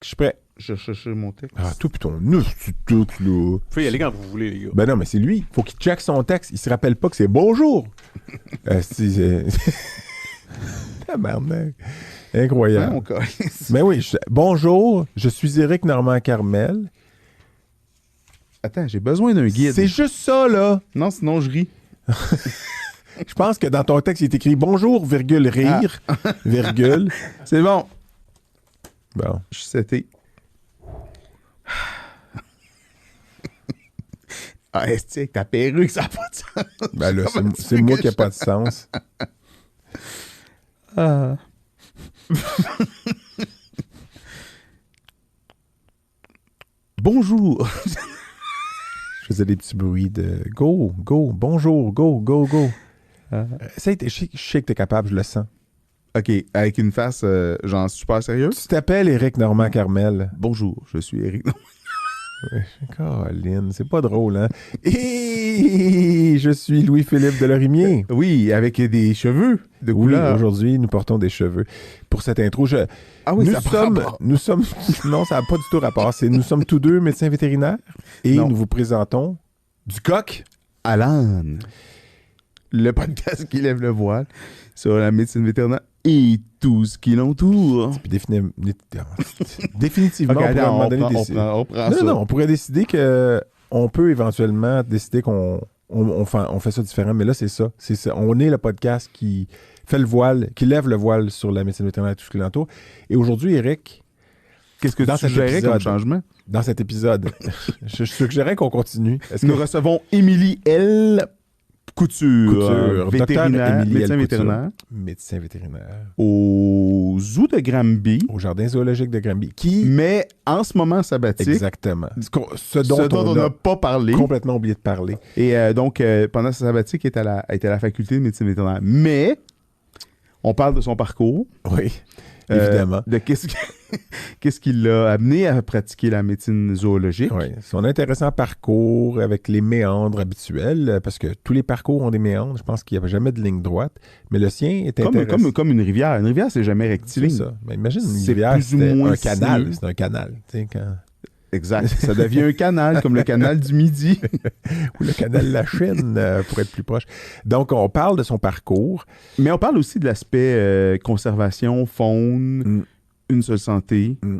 Je suis prêt. Je cherche mon texte. Ah, tout putain, nous, c'est tout, là. Vous pouvez y aller quand vous voulez, les gars. Ben non, mais c'est lui. Faut qu'il check son texte. Il se rappelle pas que c'est bonjour. C'est... Tabarnak. Incroyable. Ouais, on colle. Mais oui, bonjour, je suis Éric Normand-Carmel. Attends, j'ai besoin d'un guide. C'est juste ça, là. Non, sinon je ris. Je pense que dans ton texte, il est écrit bonjour, virgule, rire, virgule. C'est bon. Bon. Je suis seté. Ah, est-ce que ta perruque, ça n'a pas de sens? Ben là, Comment tu c'est veux moi que qui n'a je- pas de sens. Ah. Bonjour. Je faisais des petits bruits de go, go, bonjour, go, go, go. Ça a été, je sais que t'es capable, je le sens. OK, avec une face genre super sérieuse. Tu t'appelles Éric Normand-Carmel. Bonjour, je suis Éric. Colin, c'est pas drôle, hein? Et je suis Louis-Philippe Delorimier. Oui, avec des cheveux de Oui, couleur. aujourd'hui, nous portons des cheveux. Pour cette intro, Ah oui, nous ça a pas sommes, rapport. nous sommes, non, ça n'a pas du tout rapport. Nous sommes tous deux médecins vétérinaires et Non. nous vous présentons du coq. Alan, le podcast qui lève le voile sur la médecine vétérinaire et tout ce qui l'entoure. Puis définitivement, Ok, on pourrait à un attends, moment donné on décider. prend Non, ça. non, on pourrait décider qu'on peut éventuellement décider qu'on fait ça différent, mais là, c'est ça. C'est ça. On est le podcast qui fait le voile, qui lève le voile sur la médecine vétérinaire et tout ce qui l'entoure. Et aujourd'hui, Éric, Qu'est-ce que dans tu cet suggérais comme épisode, changement? dans cet épisode, je suggérais qu'on continue. Est-ce Nous que recevons Émilie L. Couture, Couture, vétérinaire, docteur Émilie médecin L. Couture. vétérinaire, médecin vétérinaire au zoo de Granby, au jardin zoologique de Granby, qui mais en ce moment sabbatique, exactement, ce dont on on n'a a pas parlé. complètement oublié de parler. Et donc, pendant sa sabbatique, elle était à la faculté de médecine vétérinaire. Mais, on parle de son parcours. Oui, évidemment. De qu'est-ce qui l'a amené à pratiquer la médecine zoologique. Oui, son intéressant parcours avec les méandres habituels, parce que tous les parcours ont des méandres. Je pense qu'il n'y a jamais de ligne droite, mais le sien est intéressant. Comme une rivière. Une rivière, c'est jamais C'est rectiligne. ça. Mais imagine une C'est rivière, plus ou c'était moins un canal. sinueux. C'est un canal. Tu sais, Exact. Ça devient un canal, comme le canal du Midi. ou le canal La Chine, pour être plus proche. Donc, on parle de son parcours. Mais on parle aussi de l'aspect conservation, faune, Mm. une seule santé, Mm.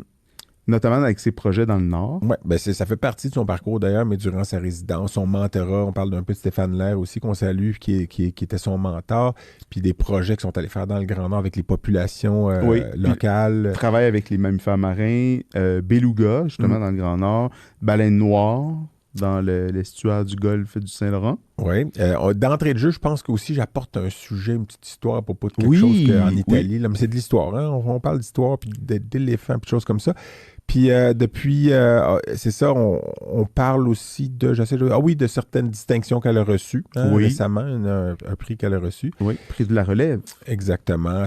notamment avec ses projets dans le Nord. Ouais, ben ça fait partie de son parcours d'ailleurs, mais durant sa résidence, son mentorat, on parle d'un peu de Stéphane Lair aussi, qu'on salue, qui était son mentor, puis des projets qu'ils sont allés faire dans le Grand Nord avec les populations Oui, locales. Travaille avec les mammifères marins, beluga, justement, dans le Grand Nord, baleine noire, dans l'estuaire du golfe du Saint-Laurent. Oui. D'entrée de jeu, je pense qu'aussi j'apporte un sujet, une petite histoire à propos de quelque Oui, chose en oui. Italie. Là, mais c'est de l'histoire, hein? On parle d'histoire, puis d'éléphants, puis de choses comme ça. Puis depuis, c'est ça, on parle aussi de, de certaines distinctions qu'elle a reçues Oui. récemment, un prix qu'elle a reçu. Oui, prix de la relève. Exactement.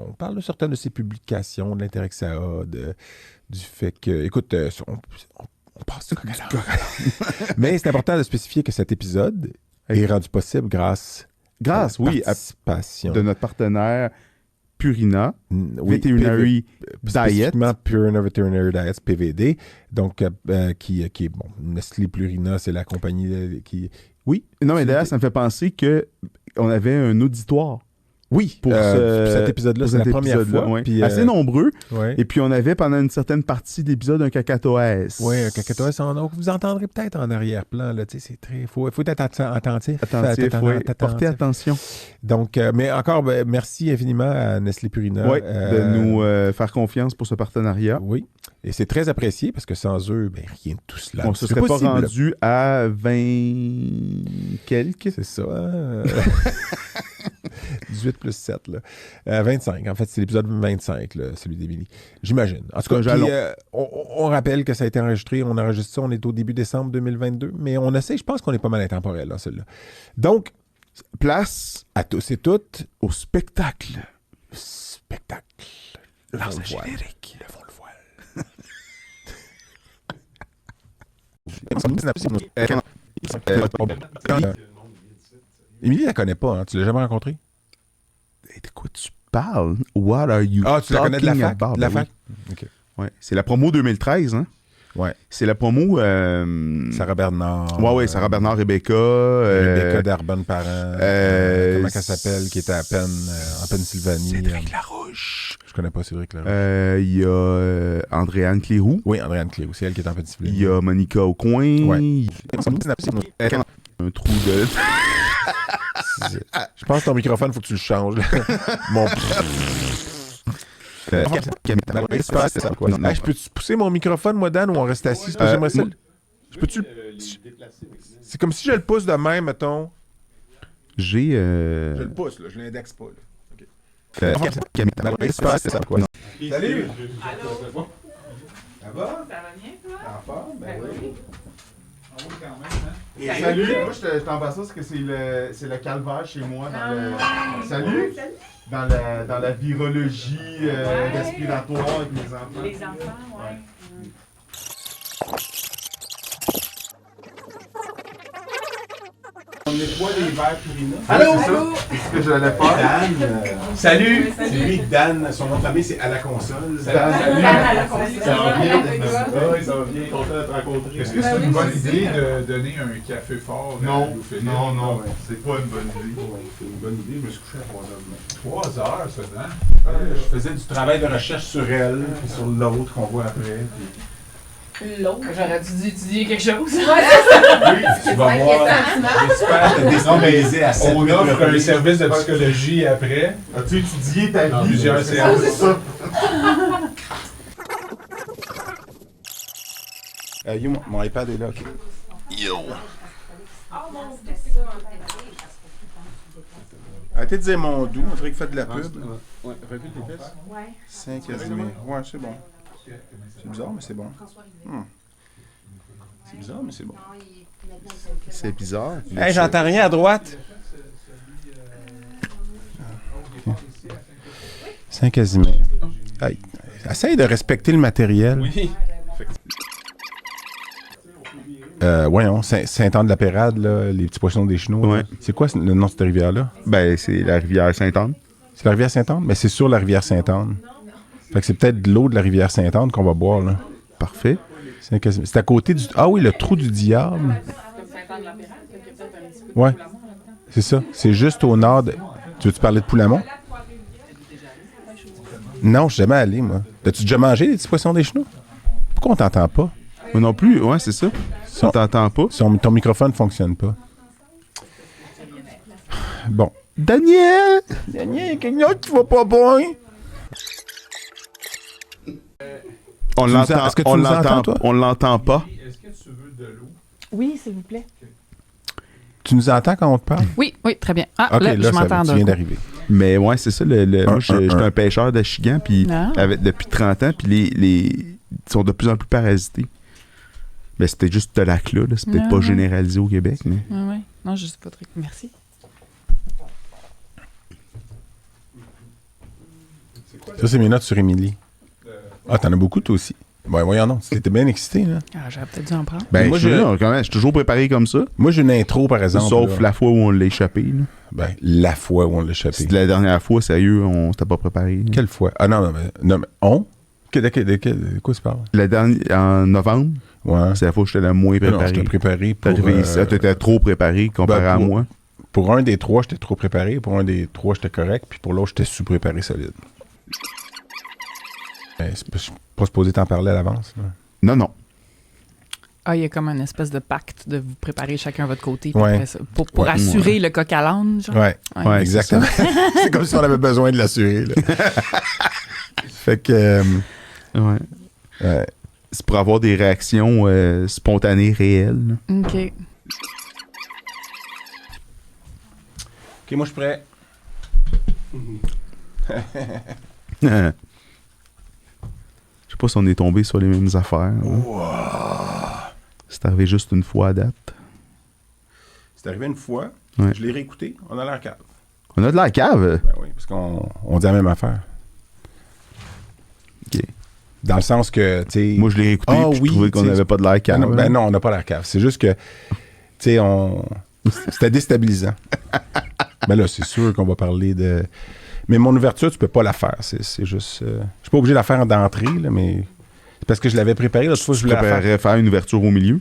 On parle de certaines de ses publications, de l'intérêt que ça a, du fait que, écoute, on passe du coq à l'âne. Mais c'est important de spécifier que cet épisode est rendu possible grâce Oui, à participation de notre partenaire Purina, oui, Veterinary Diet. spécifiquement Purina Veterinary Diet, PVD, donc qui est, bon, Nestlé Purina, c'est la compagnie qui... Oui, Non, mais d'ailleurs, ça me fait penser qu'on avait un auditoire oui, pour cet épisode-là, pour c'est la cet première épisode-là, fois. ouais. Puis, assez nombreux. ouais. Et puis, on avait pendant une certaine partie de l'épisode un cacatoès. Oui, un cacatoès. Vous entendrez peut-être en arrière-plan. Là, c'est très... faut être attentif. Attentif, oui. Attentif. Portez attention. Donc, mais encore, merci infiniment à Nestlé Purina. Oui, de nous faire confiance pour ce partenariat. Oui, et c'est très apprécié parce que sans eux, rien de tout cela. On ne se serait pas rendu à 20 quelques. C'est ça. Hein? 18 plus 7, là. 25. En fait, c'est l'épisode 25, là, celui d'Émilie. J'imagine. En tout cas, jalon. puis, on rappelle que ça a été enregistré. On enregistre ça. On est au début décembre 2022. Mais on essaie, je pense qu'on est pas mal intemporel, là, celui-là. Donc, place à tous et toutes, au spectacle. spectacle. Lance le voile. générique. Levons le voile. Émilie, elle la connaît pas, hein? Tu l'as jamais rencontrée? De quoi tu parles? What are you Ah, tu la connais de la talking fac? about? De la Ben fac? oui. OK. Ouais. C'est la promo 2013, hein? Ouais. C'est la promo... Sarah Bernard. Ouais, Sarah Bernard, Rebecca. Rebecca d'Arbonne Parent. Comment elle s'appelle, qui était à peine en Pennsylvanie. Cédric Larouche. Je connais pas Cédric Larouche. Il y a Andréanne Cléroux. Oui, Andréanne Cléroux, c'est elle qui est en Pennsylvanie. Il y a Monica Aucoin. Ouais. Un trou de... Je pense que ton microphone, il faut que tu le changes. Mon... c'est ça, quoi. Hey, je peux-tu pousser mon microphone, moi, Dan, ou on reste assis? J'aimerais ça. Je peux-tu... C'est comme si je le pousse de même, mettons. J'ai... Je le pousse, là. Je l'indexe pas, là. c'est ça, quoi. Salut! Allô? Ça va? Ça va bien, toi? En forme? Ben oui. Et salut! Moi, je t'envoie ça parce que c'est le calvaire chez moi. Salut! Dans la virologie respiratoire avec mes enfants. Les enfants, ouais. On nettoie les verres Purina. Allô? C'est ce que j'allais faire. Dan, Salut. c'est lui, Dan, son nom de famille, c'est à la console. Salut. À la console. Ça va bien? Avec toi? Oui, ça va bien. Content de te rencontrer. Est-ce que c'est une bonne idée de donner un café fort à Non, Louis-Philippe? non, c'est pas une bonne idée. C'est une bonne idée, je me suis couché à 3 heures. 3 heures, ça, hein? Je faisais du travail de recherche sur elle, puis sur l'autre qu'on voit après. L'autre. J'aurais dû étudier quelque chose. Oui, tu vas voir. J'espère te déstabiliser à 7 On offre un service de psychologie après. As-tu étudié ta Dans vie? plusieurs C'est séances. ça. Yo, mon iPad est là, ok. Yo! Arrêtez de dire mon doux, on dirait qu'il fait de la pub. Ouais, revue tes fesses. Ouais. 5 Casimir. Ouais, c'est bon. C'est bizarre, mais c'est bon. C'est bizarre, mais c'est bon. C'est bizarre. Hey, j'entends rien à droite. Saint-Casimir. Hey, essaye de respecter le matériel. Oui. Voyons, Saint-Anne-de-la-Pérade, là, les petits poissons des Chinois. Ouais. Là. C'est quoi le nom de cette rivière-là? Ben, c'est la rivière Sainte-Anne. C'est la rivière Sainte-Anne? Mais c'est sur la rivière Sainte-Anne. Fait que c'est peut-être de l'eau de la rivière Sainte-Anne qu'on va boire, là. Parfait. C'est à côté du... Ah oui, le trou du diable. Comme Saint-Anne-de-la-Pérade, il y a peut-être un petit peu de Ouais. Poulamont là-dedans. C'est ça. C'est juste au nord de... Tu veux-tu parler de Poulamont? Non, je suis jamais allé, moi. As-tu déjà mangé des petits poissons des Chinois? Pourquoi on t'entend pas? Moi non plus, ouais, c'est ça. Si on- On t'entend pas. Ton microphone ne fonctionne pas. Bon. Daniel! Daniel, il y a quelqu'un qui va pas bien. On Tu nous l'entend, en- est-ce que tu on nous entends, l'entend, toi? on l'entend pas. Est-ce que tu veux de l'eau? Oui, s'il vous plaît. Tu nous entends quand on te parle? Oui, très bien. Ah, OK, là, là, je ça m'entends tu d'un viens coup. d'arriver. Mais ouais, c'est ça. Moi, j'étais un pêcheur d'Achigan puis Ah. depuis 30 ans, puis ils sont de plus en plus parasités. Mais c'était juste ce lac-là. Là. C'est peut-être Ah, pas ouais. généralisé au Québec. Mais... Oui. Non, je sais pas très. Merci. Ça, c'est mes notes sur Émilie. Ah, t'en as beaucoup, toi aussi. Ben, voyons, non. T'étais bien excité, là. Ah, j'aurais peut-être dû en prendre. Ben, moi, je suis toujours préparé comme ça. Moi, j'ai une intro, par exemple. Sauf là. la fois où on l'a échappé. Là. Ben, la fois où on l'a échappé. C'était la dernière fois, sérieux, on s'était pas préparé. Là. Quelle fois? Ah non, mais on? De quoi tu parles? La dernière, en novembre, Ouais. c'est la fois où j'étais le moins Non, préparé. j'étais préparé T'es pour... arrivé ici, t'étais trop préparé comparé à pour- moi. Pour un des trois, j'étais trop préparé. Pour un des trois, j'étais correct. Puis pour l'autre, j'étais sous-préparé solide. Mais je suis pas supposé t'en parler à l'avance. Là. Non. Ah, il y a comme une espèce de pacte de vous préparer chacun à votre côté. puis Ouais. après ça, pour Ouais. assurer le coq à l'âne, genre. Ouais, Ouais, exactement. C'est comme si on avait besoin de l'assurer. là. Fait que... Ouais. ouais. C'est pour avoir des réactions spontanées réelles. là. OK. OK, moi, je suis prêt. Je sais pas si on est tombé sur les mêmes affaires. là. C'est arrivé juste une fois à date. C'est arrivé une fois. Ouais. Je l'ai réécouté. On a l'air cave. On a de la cave. Ben oui, parce qu'on dit la même affaire. Ok. Dans le sens que, tu sais... Moi, je l'ai réécouté Ah puis je oui, trouvais qu'on tu sais, n'avait pas de la Ah cave. non, ben non, on n'a pas l'air cave. C'est juste que, tu sais, c'était déstabilisant. Ben là, c'est sûr qu'on va parler de... Mais mon ouverture, tu peux pas la faire. C'est juste... je suis pas obligé de la faire d'entrée, là, mais Parce que je l'avais préparé l'autre fois, je Tu voulais la faire. préparerais faire une ouverture au milieu?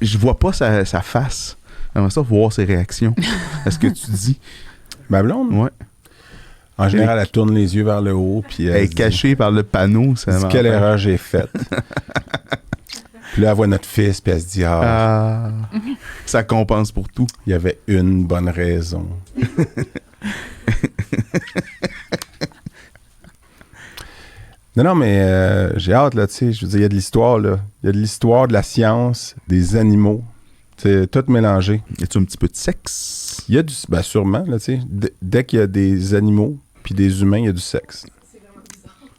Je vois pas sa face. J'aimerais ça voir ses réactions à ce que tu dis. Ma blonde? Ouais. En général, elle tourne les yeux vers le haut. Puis Elle est cachée par le panneau. Ça dit quelle erreur j'ai faite. Puis là, elle voit notre fils, puis elle se dit ça compense pour tout. il y avait une bonne raison. Non, mais j'ai hâte, là, tu sais. Je veux dire, il y a de l'histoire, là. Il y a de l'histoire, de la science, des animaux. C'est tout mélangé. Y a-tu un petit peu de sexe? Il y a du... Ben, sûrement, là, tu sais. Dès qu'il y a des animaux puis des humains, il y a du sexe.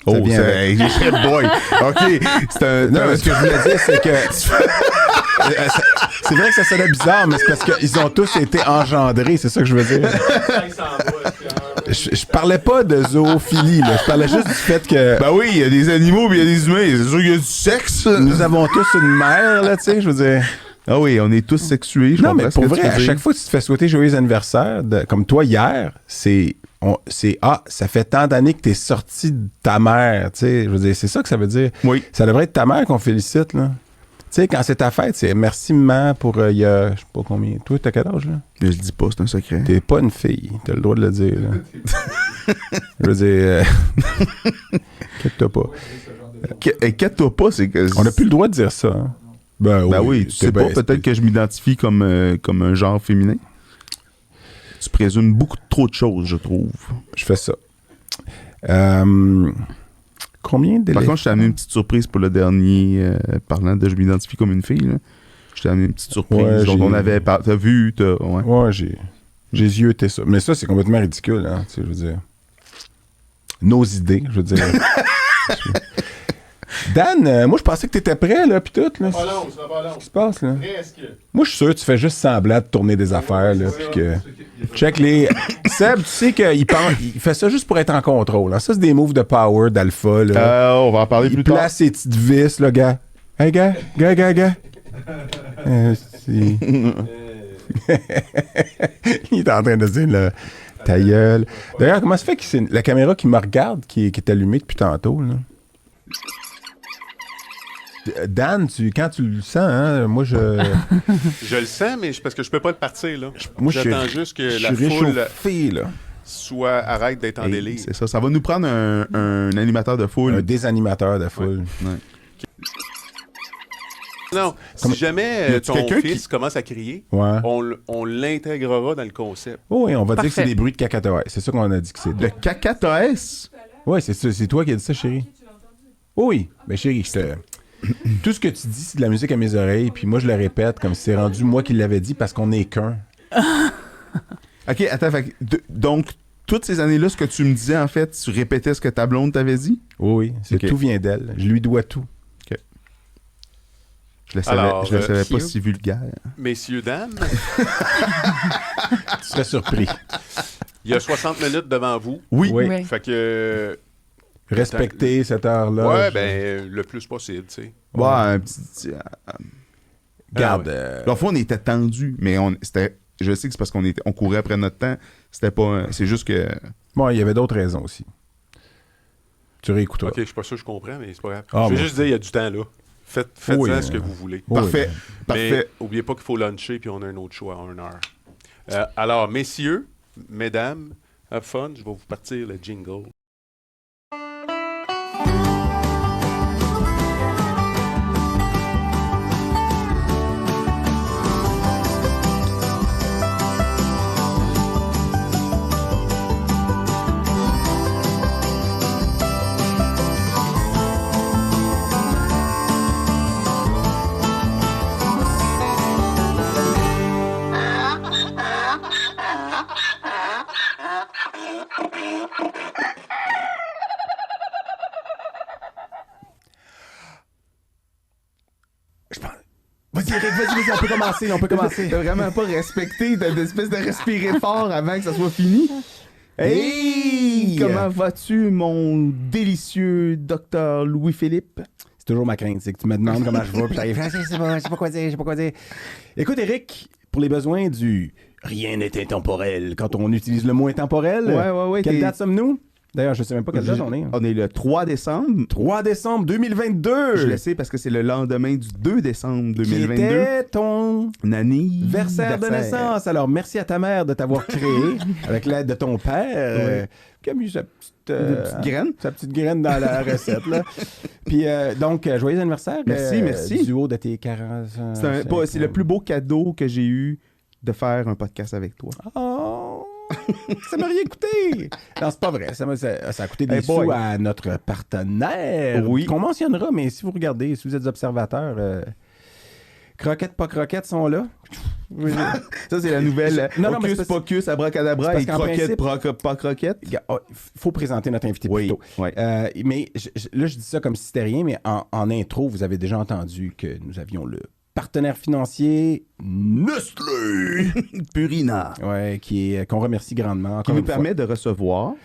Oh, Ça vient c'est... Hey, boy! OK, c'est un... Non, mais ce que je voulais dire, c'est que... c'est vrai que ça sonnait bizarre, mais c'est parce qu'ils ont tous été engendrés, c'est ça que je veux dire. Je parlais pas de zoophilie, là. Je parlais juste du fait que... Ben oui, il y a des animaux puis il y a des humains. C'est sûr qu'il y a du sexe. Nous avons tous une mère, là, tu sais, je veux dire... Ah oui, on est tous sexués. Je Non, mais comprends pour ce que vrai, tu à veux chaque dire. fois que tu te fais souhaiter joyeux anniversaire, comme toi hier, c'est ça fait tant d'années que t'es sorti de ta mère, tu sais, je veux dire, c'est ça que ça veut dire. Oui. Ça devrait être ta mère qu'on félicite, là. Tu sais, quand c'est ta fête, c'est merci maman pour il y a, je sais pas combien. Toi, t'as quel âge, là? Mais je dis pas, c'est un secret. T'es pas une fille, t'as le droit de le dire, là. Je veux dire, inquiète-toi pas. Inquiète-toi pas, c'est que... On n'a plus le droit de dire ça, hein. Ben oui, tu sais pas, peut-être que je m'identifie comme un genre féminin. Tu présumes beaucoup trop de choses, je trouve. Je fais ça. Combien d'éléphants? Par contre, je t'ai amené une petite surprise pour le dernier, parlant de je m'identifie comme une fille. Là. Je t'ai amené une petite surprise Ouais, dont on avait... T'as vu, ouais. Ouais, j'ai zioté ça. Mais ça, c'est complètement ridicule, hein, tu sais, je veux dire. Nos idées, je veux dire. Dan, moi, je pensais que t'étais prêt, là, pis tout, là. Pas long, ça va pas long. Qu'est-ce qui se passe, là? Presque. Moi, je suis sûr que tu fais juste semblant de tourner des affaires, là, pis que... Check les... Seb, tu sais qu'il fait ça juste pour être en contrôle, hein. Ça, c'est des moves de power, d'alpha, là. On va en parler Il plus tard. place ses petites vis, là, gars. Hey, gars. Si. Il est en train de dire, là, ta gueule. D'ailleurs, comment ça fait que c'est la caméra qui me regarde, qui est allumée depuis tantôt, là? Dan, quand tu le sens, hein, moi, Je le sens, mais parce que je peux pas le partir, là. moi, je J'attends suis juste que je la suis foule réchauffé, là. arrête d'être en Hey, délire. c'est ça. Ça va nous prendre un animateur de foule. Un désanimateur de foule. Non, Comme- si jamais Y a-tu ton quelqu'un fils commence à crier, Ouais. on l'intégrera dans le concept. Oh, oui, on va dire que c'est Parfait. des bruits de cacatoès. C'est ça qu'on a dit que c'est. Le cacatoès. Oui, c'est ça. C'est toi qui as dit ça, chérie. Oh, oui. Mais chérie, tout ce que tu dis, c'est de la musique à mes oreilles, puis moi, je le répète comme si c'est rendu moi qui l'avais dit parce qu'on n'est qu'un. OK, attends. Donc, toutes ces années-là, ce que tu me disais, en fait, tu répétais ce que ta blonde t'avait dit? Oui, Ok. tout vient d'elle. Je lui dois tout. Je le savais, Alors, je le savais pas Hugh? si vulgaire. Messieurs, dames, Tu serais surpris. il y a 60 minutes devant vous. Oui. Oui. Oui. Fait que... Respecter cette heure-là. ouais, ben, le plus possible, tu sais. Ouais, un petit... Garde. La fois, on était tendu, mais c'était... Je sais que c'est parce on courait après notre temps. C'était pas... C'est juste que... Bon, il y avait d'autres raisons aussi. Tu réécouteras. OK, je suis pas sûr que je comprends, mais c'est pas grave. Ah, je vais bon. juste dire, il y a du temps, là. Faites Oui, ce que vous voulez. Oui, Parfait. Mais Parfait. oubliez pas qu'il faut luncher, puis on a un autre choix à 1 heure. Alors, messieurs, mesdames, have fun. Je vais vous partir le jingle. Je pense... Vas-y, Eric, vas-y, on peut commencer. T'as vraiment pas respecté d'espèce de respirer fort avant que ça soit fini? Hey! Comment vas-tu, mon délicieux docteur Louis-Philippe? C'est toujours ma crainte, c'est que tu me demandes comment je vais, puis t'arrives, je sais pas quoi dire. Écoute, Eric, pour les besoins du rien n'est intemporel, quand on utilise le mot intemporel, Ouais, quelle t'es- date sommes-nous? D'ailleurs, je sais même pas quelle date on est. On est le 3 décembre. 3 décembre 2022! Je le sais parce que c'est le lendemain du 2 décembre 2022. Qui était ton anniversaire de naissance. Alors, merci à ta mère de t'avoir créé avec l'aide de ton père, qui a mis sa petite graine dans la recette. Là. Puis, donc, joyeux anniversaire. Merci. Du haut de tes 40 ans. C'est le plus beau cadeau que j'ai eu de faire un podcast avec toi. Oh! Ça m'a rien coûté! Non, c'est pas vrai. Ça a coûté des sous à notre partenaire. Oui. Qu'on mentionnera, mais si vous regardez, si vous êtes observateurs, croquettes, pas croquettes sont là. Ça, c'est la nouvelle. Non, mais Hocus pocus, abracadabra et croquettes, pas croquettes. Il faut présenter notre invité plus tôt. Oui. Mais là, je dis ça comme si c'était rien, mais en intro, vous avez déjà entendu que nous avions le partenaire financier Nestlé Purina. Ouais, qu'on remercie grandement. Qui nous permet de recevoir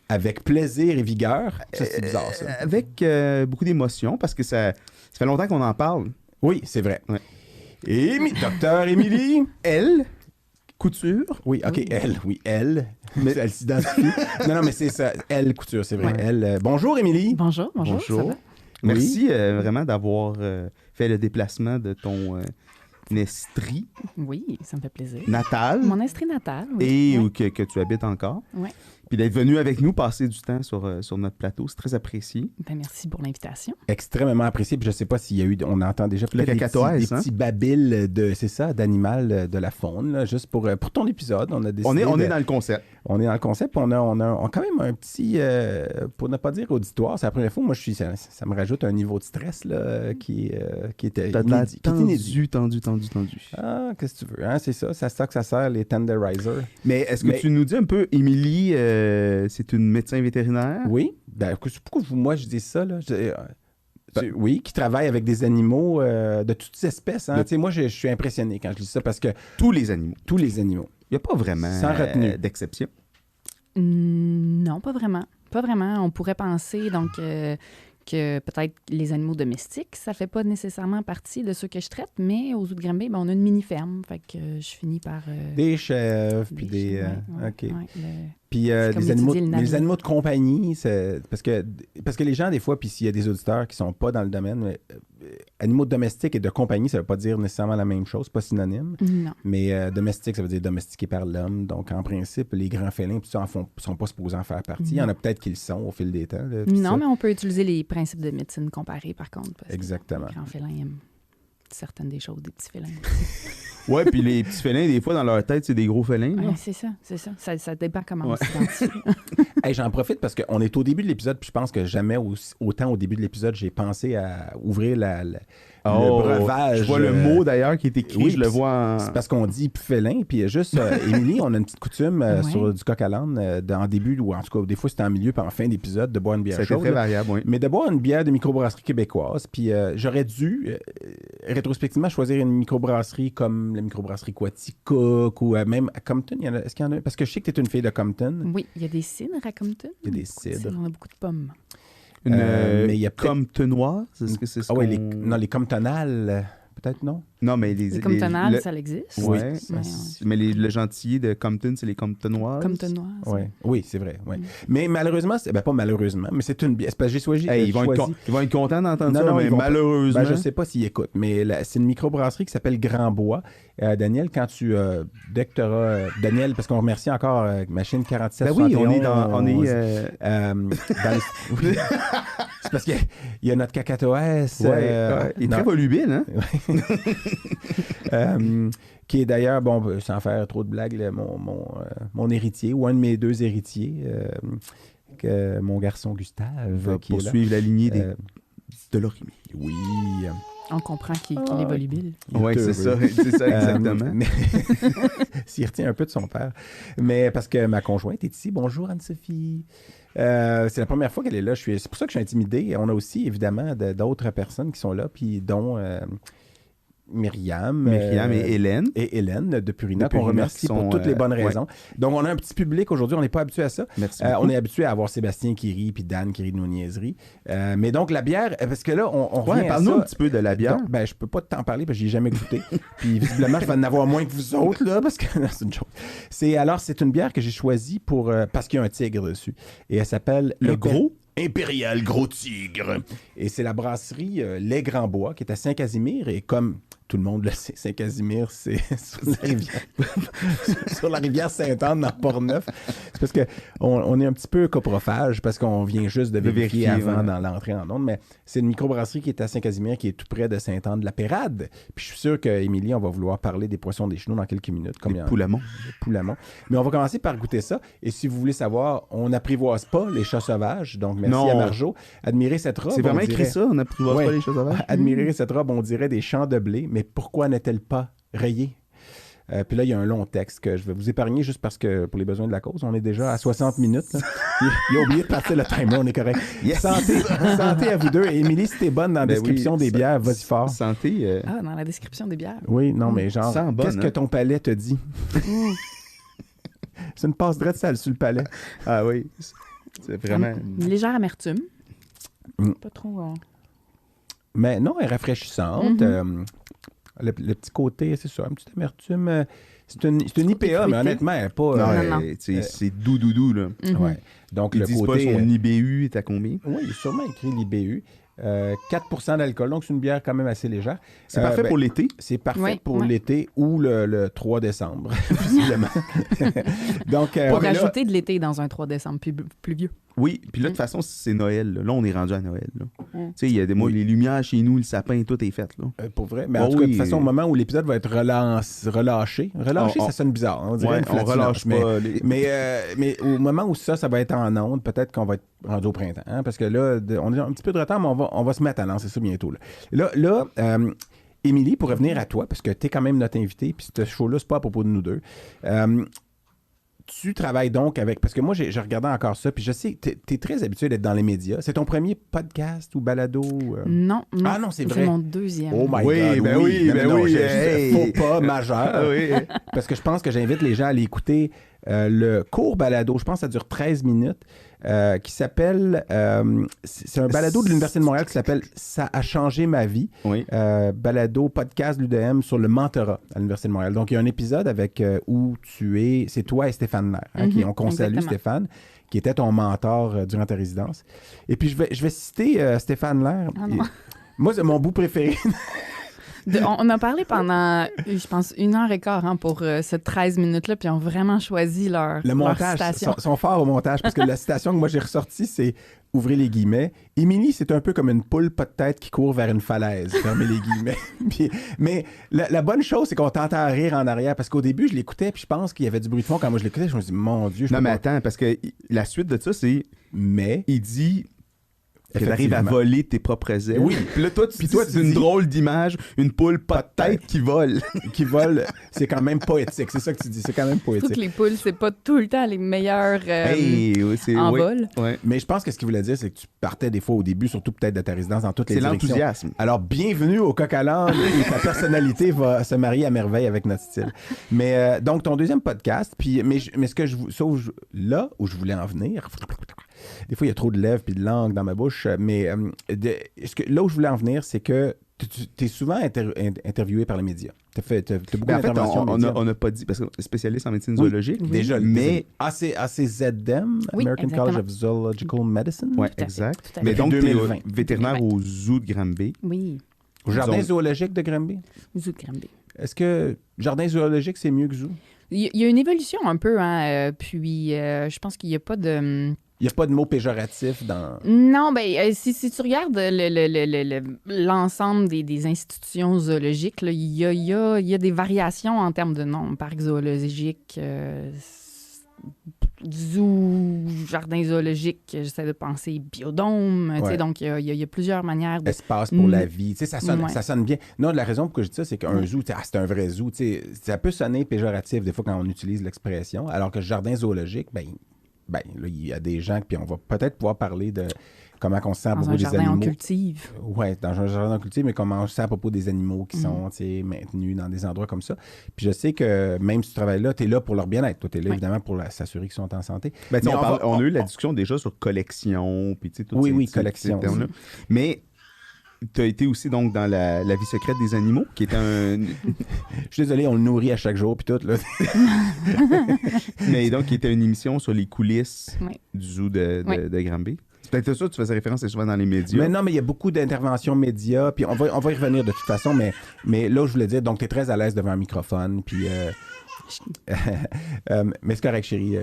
avec plaisir et vigueur. Ça, c'est bizarre, ça. Avec beaucoup d'émotion, parce que ça fait longtemps qu'on en parle. Oui, c'est vrai. Ouais. Et docteur Émilie. Elle, Couture. Oui, OK, elle. Mais elle s'identifie. non, mais c'est ça. Elle, Couture, c'est vrai. Ouais. Elle. Bonjour, Émilie. Bonjour. Ça va? Merci vraiment d'avoir fait le déplacement de ton estrie. Oui, ça me fait plaisir. Natal. Mon estrie natal, oui. Et que tu habites encore. Oui. Puis d'être venu avec nous passer du temps sur notre plateau, c'est très apprécié. Ben, merci pour l'invitation. Extrêmement apprécié. Puis je sais pas s'il y a eu, on entend déjà peut-être des petits babiles d'animal de la faune, là, juste pour ton épisode. On a décidé on est dans le concept. On est dans le concept. On a quand même un petit, pour ne pas dire auditoire, c'est la première fois, moi ça me rajoute un niveau de stress là, qui était inédit. Tendu. Ah, qu'est-ce que tu veux, hein? C'est ça que ça sert, les tenderizers. Mais est-ce que tu nous dis un peu, Émilie, c'est une médecin vétérinaire? Oui. Ben, pourquoi moi je dis ça, là? Oui, qui travaille avec des animaux de toutes espèces. Hein? Moi, je suis impressionné quand je dis ça parce que... Tous les animaux. Il n'y a pas vraiment d'exception. Non, pas vraiment. Pas vraiment. On pourrait penser donc que peut-être les animaux domestiques, ça fait pas nécessairement partie de ceux que je traite, mais aux Zoo-de-Granby, on a une mini-ferme. Fait que je finis par... des chèvres, puis des... OK. Puis les animaux de compagnie, parce que les gens, des fois, puis s'il y a des auditeurs qui sont pas dans le domaine, animaux domestiques et de compagnie, ça veut pas dire nécessairement la même chose, pas synonyme. Non. Mais domestique, ça veut dire domestiqué par l'homme. Donc, en principe, les grands félins, puis ça, sont pas supposés en faire partie. Il y en a peut-être qui le sont au fil des temps. Là, non, mais on peut utiliser les principes de médecine comparée, par contre. Parce exactement. Les grands félins aiment certaines des choses des petits félins. Ouais, puis les petits félins, des fois, dans leur tête, c'est des gros félins. Ouais, c'est ça. Ça dépend comment on s'identifie. Hey, j'en profite parce qu'on est au début de l'épisode, puis je pense que jamais autant au début de l'épisode, j'ai pensé à ouvrir le breuvage. Je vois le mot d'ailleurs qui est écrit, je le vois en... C'est parce qu'on dit félin, puis juste, Émilie, on a une petite coutume sur du coq à l'âne en début, ou en tout cas, des fois c'était en milieu, puis en fin d'épisode, de boire une bière chaude. C'est très variable, oui. Mais de boire une bière de microbrasserie québécoise, puis j'aurais dû, rétrospectivement, choisir une microbrasserie comme la microbrasserie Quaticook, ou même à Compton. Est-ce qu'il y en a? Parce que je sais que tu es une fille de Compton. Oui, il y a des cidres à Compton. Il y a des cidres. On a beaucoup de pommes. Mais il y a Comptonoise, est-ce que c'est ça? Oui, les Comptonales, peut-être non? Non, mais les Comptonales, ça existe. Oui, mais le gentillet de Compton, c'est les Comptonoises. Comptonoises. Oui, c'est vrai. Ouais. Mais malheureusement, pas malheureusement, mais c'est une bière. C'est parce que j'ai choisi. Ils vont être contents d'entendre ça, mais malheureusement. Je ne sais pas s'ils écoutent, mais c'est une microbrasserie qui s'appelle Grand Bois. Daniel, dès que tu auras. Daniel, parce qu'on remercie encore Machine 47. Ben oui, on est dans les... C'est parce qu'il y a notre cacatoès. Il est très volubile, hein? Qui est d'ailleurs, bon, sans faire trop de blagues, mon héritier, ou un de mes deux héritiers, mon garçon Gustave. Va poursuivre la lignée de l'Orimie. Oui. On comprend qu'il est volubile. Oui, c'est ça exactement. S'il retient un peu de son père. Mais parce que ma conjointe est ici. Bonjour Anne-Sophie. C'est la première fois qu'elle est là. C'est pour ça que je suis intimidé. On a aussi, évidemment, d'autres personnes qui sont là, puis dont Myriam et Hélène. Et Hélène de Purina, De qu'on Purina, remercie qui sont, pour toutes les bonnes ouais. raisons. Donc, on a un petit public aujourd'hui, on n'est pas habitué à ça. Merci On beaucoup. est habitué à avoir Sébastien qui rit puis Dan qui rit de nos niaiseries. Mais donc, la bière, parce que là, on revient Ouais, à parle-nous ça. un petit peu de la bière. Donc, ben, je peux pas t'en parler parce que j'y ai jamais goûté. Puis visiblement, je vais en avoir moins que vous autres, là, parce que non, c'est une joke. C'est une bière que j'ai choisie parce qu'il y a un tigre dessus. Et elle s'appelle Le gros? Impérial Gros Tigre. Et c'est la brasserie Les Grands Bois qui est à Saint-Casimir. Et comme tout le monde le sait, Saint-Casimir, c'est sur la rivière Sainte-Anne, dans Port-Neuf. C'est parce qu'on est un petit peu coprophage parce qu'on vient juste de vérifier avant ouais. dans l'entrée en onde. Mais c'est une microbrasserie qui est à Saint-Casimir, qui est tout près de Sainte-Anne-de-la-Pérade. Puis je suis sûr qu'Émilie, on va vouloir parler des poissons des chenaux dans quelques minutes. Comme Poulamont. Poulamont. Mais on va commencer par goûter ça. Et si vous voulez savoir, on n'apprivoise pas les chats sauvages. Donc, merci Non. à Marjo. Admirez cette robe. C'est vraiment on dirait... écrit ça, on n'apprivoise Ouais. pas les choses à faire. Admirez cette robe, on dirait des champs de blé. Mais pourquoi n'est-elle pas rayée? Puis là, il y a un long texte que je vais vous épargner juste parce que pour les besoins de la cause, on est déjà à 60 minutes. Là. Il a oublié de partir le timer, on est correct. Yes. Santé à vous deux. Et Émilie, si t'es bonne dans la Ben description oui, des bières, vas-y fort. Santé. Ah, dans la description des bières. Oui, non, mais genre, Sent bonne, qu'est-ce que hein? ton palais te dit? C'est une passe droite sale sur le palais. Ah oui. C'est vraiment. Une légère amertume. Mm. Pas trop... Mais non, elle est rafraîchissante. Mhm. Le petit côté, c'est ça, une petite amertume. C'est une IPA, mais fruité. honnêtement, elle n'est pas... non. C'est doux, là. Mhm. Ouais. Donc, Ils le disent côté... pas son IBU est à combien? Oui, il est sûrement écrit l'IBU. 4% d'alcool, donc c'est une bière quand même assez légère. C'est parfait pour l'été. C'est parfait Oui, pour oui. l'été ou le 3 décembre, visiblement. Donc, Pour mais là, rajouter de l'été dans un 3 décembre pluvieux. Oui, puis là, de toute façon, c'est Noël. Là, on est rendu à Noël. Là. Mm. Tu sais, il y a des mois, les lumières chez nous, le sapin, tout est fait. Là. pour vrai. Mais Oh en tout cas, de toute oui. façon, au moment où l'épisode va être relâché, On- ça sonne bizarre. On dirait Ouais, une on flatulence, relâche mais, pas les... mais au moment où ça va être en onde, peut-être qu'on va être rendu au printemps. Hein, parce que là, on a un petit peu de retard, mais on va se mettre à lancer ça bientôt. Là, Émilie, pour revenir à toi, parce que tu es quand même notre invitée, puis ce show-là, c'est pas à propos de nous deux. Tu travailles donc avec... Parce que moi, j'ai regardé encore ça, puis je sais que tu es très habitué d'être dans les médias. C'est ton premier podcast ou balado? Non, non. Ah non, c'est vrai. C'est mon deuxième. Oh my Oui, God, ben oui, Non, ben non, oui, je- hey. Faux pas majeur. Ah oui. Parce que je pense que j'invite les gens à aller écouter le court balado, je pense que ça dure 13 minutes, qui s'appelle... c'est un balado de l'Université de Montréal qui s'appelle « Ça a changé ma vie Oui. ». Balado, podcast de l'UDM sur le mentorat à l'Université de Montréal. Donc, il y a un épisode avec où c'est toi et Stéphane Nair, hein, qu'on salue, exactement. Stéphane, qui était ton mentor durant ta résidence. Et puis, je vais citer Stéphane Nair. Ah non. Moi, c'est mon bout préféré. On a parlé pendant, je pense, 1h15 hein, pour ces 13 minutes-là, puis ils ont vraiment choisi leur montage, citation. sont forts au montage, parce que la citation que moi j'ai ressortie, c'est, ouvrez les guillemets, « Émilie, c'est un peu comme une poule pas de tête qui court vers une falaise. » Fermez les guillemets. Mais la bonne chose, c'est qu'on t'entend rire en arrière, parce qu'au début, je l'écoutais, puis je pense qu'il y avait du bruit de fond quand moi je l'écoutais. Je me suis dit, mon Dieu, je Non, peux mais pas- attends, parce que la suite de ça, c'est... Mais, Il dit... que t'arrives à Effectivement. voler tes propres ailes. Oui. Puis là, toi, tu toi, dis, tu c'est une dis- drôle d'image, une poule pas de tête qui vole. qui vole, c'est quand même poétique. C'est ça que tu dis, c'est quand même Je trouve que poétique. les poules, c'est pas tout le temps les meilleures Hey, oui, c'est... en oui. vol. Ouais. Mais je pense que ce qu'il voulait dire, c'est que tu partais des fois au début, surtout peut-être de ta résidence, dans toutes les C'est directions. l'enthousiasme. Alors, bienvenue au Coq à l'âne où ta personnalité va se marier à merveille avec notre style. Mais donc, ton deuxième podcast, mais ce que là où je voulais en venir, des fois, il y a trop de lèvres puis de langue dans ma bouche, mais là où je voulais en venir, c'est que tu es souvent interviewé par les médias. Tu as beaucoup Ben, en fait, d'interventions médias. on n'a pas dit, parce que spécialiste en médecine Oui. zoologique. Oui. Déjà, Mais- ACZM, Oui, American exactement. College of Zoological Medicine. Ouais, Tout à fait, exact. tout à Mais fait. donc, Depuis tu es 2020. vétérinaire au zoo de Granby. Oui, Au Jardin Zone. zoologique de Granby. zoo de Granby. Est-ce que Jardin zoologique, c'est mieux que zoo? Il y a une évolution un peu, hein, puis je pense qu'il n'y a pas de... Il n'y a pas de mot péjoratif dans... Non, ben si tu regardes l'ensemble des institutions zoologiques, là, il y a des variations en termes de nom. Parc zoologique, zoo, jardin zoologique, j'essaie de penser biodôme. Tu sais, Ouais. donc, il y a plusieurs manières de... Espace pour la Mm. vie. Tu sais, Ouais. ça sonne bien. Non, la raison pour que je dis ça, c'est qu'un Ouais. zoo, tu sais, c'est un vrai zoo. Tu sais, ça peut sonner péjoratif des fois quand on utilise l'expression, alors que jardin zoologique, ben là, il y a des gens, puis on va peut-être pouvoir parler de comment on se sent à Dans propos un des jardin, animaux. on cultive. Oui, dans un jardin cultivé, mais comment on se sent à propos des animaux qui sont maintenus dans des endroits comme ça. Puis je sais que même si tu travailles là, tu es là pour leur bien-être. Toi, tu es là évidemment pour s'assurer qu'ils sont en santé. Ben, Mais on a eu la discussion déjà sur collection, puis tu sais, Oui, collection. termes-là. Mais tu as été aussi donc dans la vie secrète des animaux, qui est un... Je suis désolé, on le nourrit à chaque jour, puis tout. Là. Mais donc, qui était une émission sur les coulisses Oui. du zoo de Granby. C'est peut-être ça, tu faisais référence, c'est souvent dans les médias. Mais non, mais il y a beaucoup d'interventions médias, puis on va y revenir de toute façon, mais là, je voulais dire, donc tu es très à l'aise devant un microphone, puis... mais c'est correct, chérie.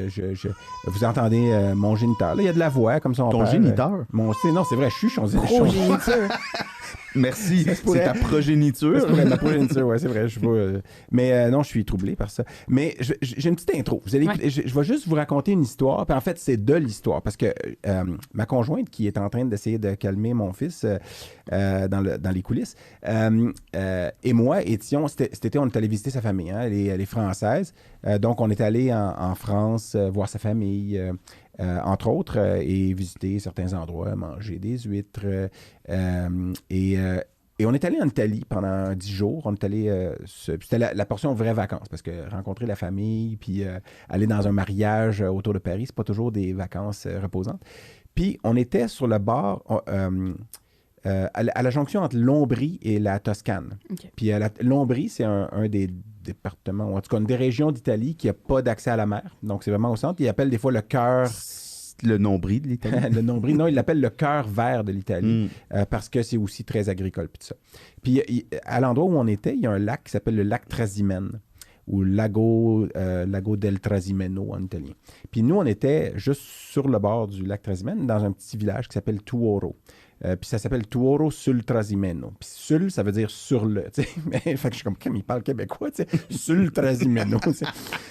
Vous entendez mon géniteur. Là, il y a de la voix, comme ça. Ton géniteur? Non, c'est vrai, je suis Progéniture. Merci, c'est pourrait. ta progéniture. C'est ma progéniture, ouais, c'est vrai. Mais non, je suis troublé par ça. Mais j'ai une petite intro. Vous allez écouter, je vais juste vous raconter une histoire. Puis en fait, c'est de l'histoire. Parce que ma conjointe, qui est en train d'essayer de calmer mon fils dans les coulisses, et moi étions, cet été, on est allé visiter sa famille. Hein, elle est française. Donc, on est allé en France voir sa famille. Entre autres, et visiter certains endroits, manger des huîtres. Et on est allé en Italie pendant 10 jours. On est allé... c'était la portion vraies vacances, parce que rencontrer la famille, puis aller dans un mariage autour de Paris, c'est pas toujours des vacances reposantes. Puis on était sur le bord... à la jonction entre l'Ombrie et la Toscane. Okay. Puis l'Ombrie, c'est un des départements, ou en tout cas une des régions d'Italie qui n'a pas d'accès à la mer. Donc, c'est vraiment au centre. Ils appellent des fois le cœur... Le nombril de l'Italie? Le nombril, non, ils l'appellent le cœur vert de l'Italie parce que c'est aussi très agricole. Puis ça. Puis à l'endroit où on était, il y a un lac qui s'appelle le lac Trasimène ou Lago del Trasimeno en italien. Puis nous, on était juste sur le bord du lac Trasimène dans un petit village qui s'appelle Tuoro. Puis ça s'appelle Tuoro sul Trasimeno. Puis sul, ça veut dire sur le. Fait que je suis comme, il parle québécois, tu sais, sul Trasimeno.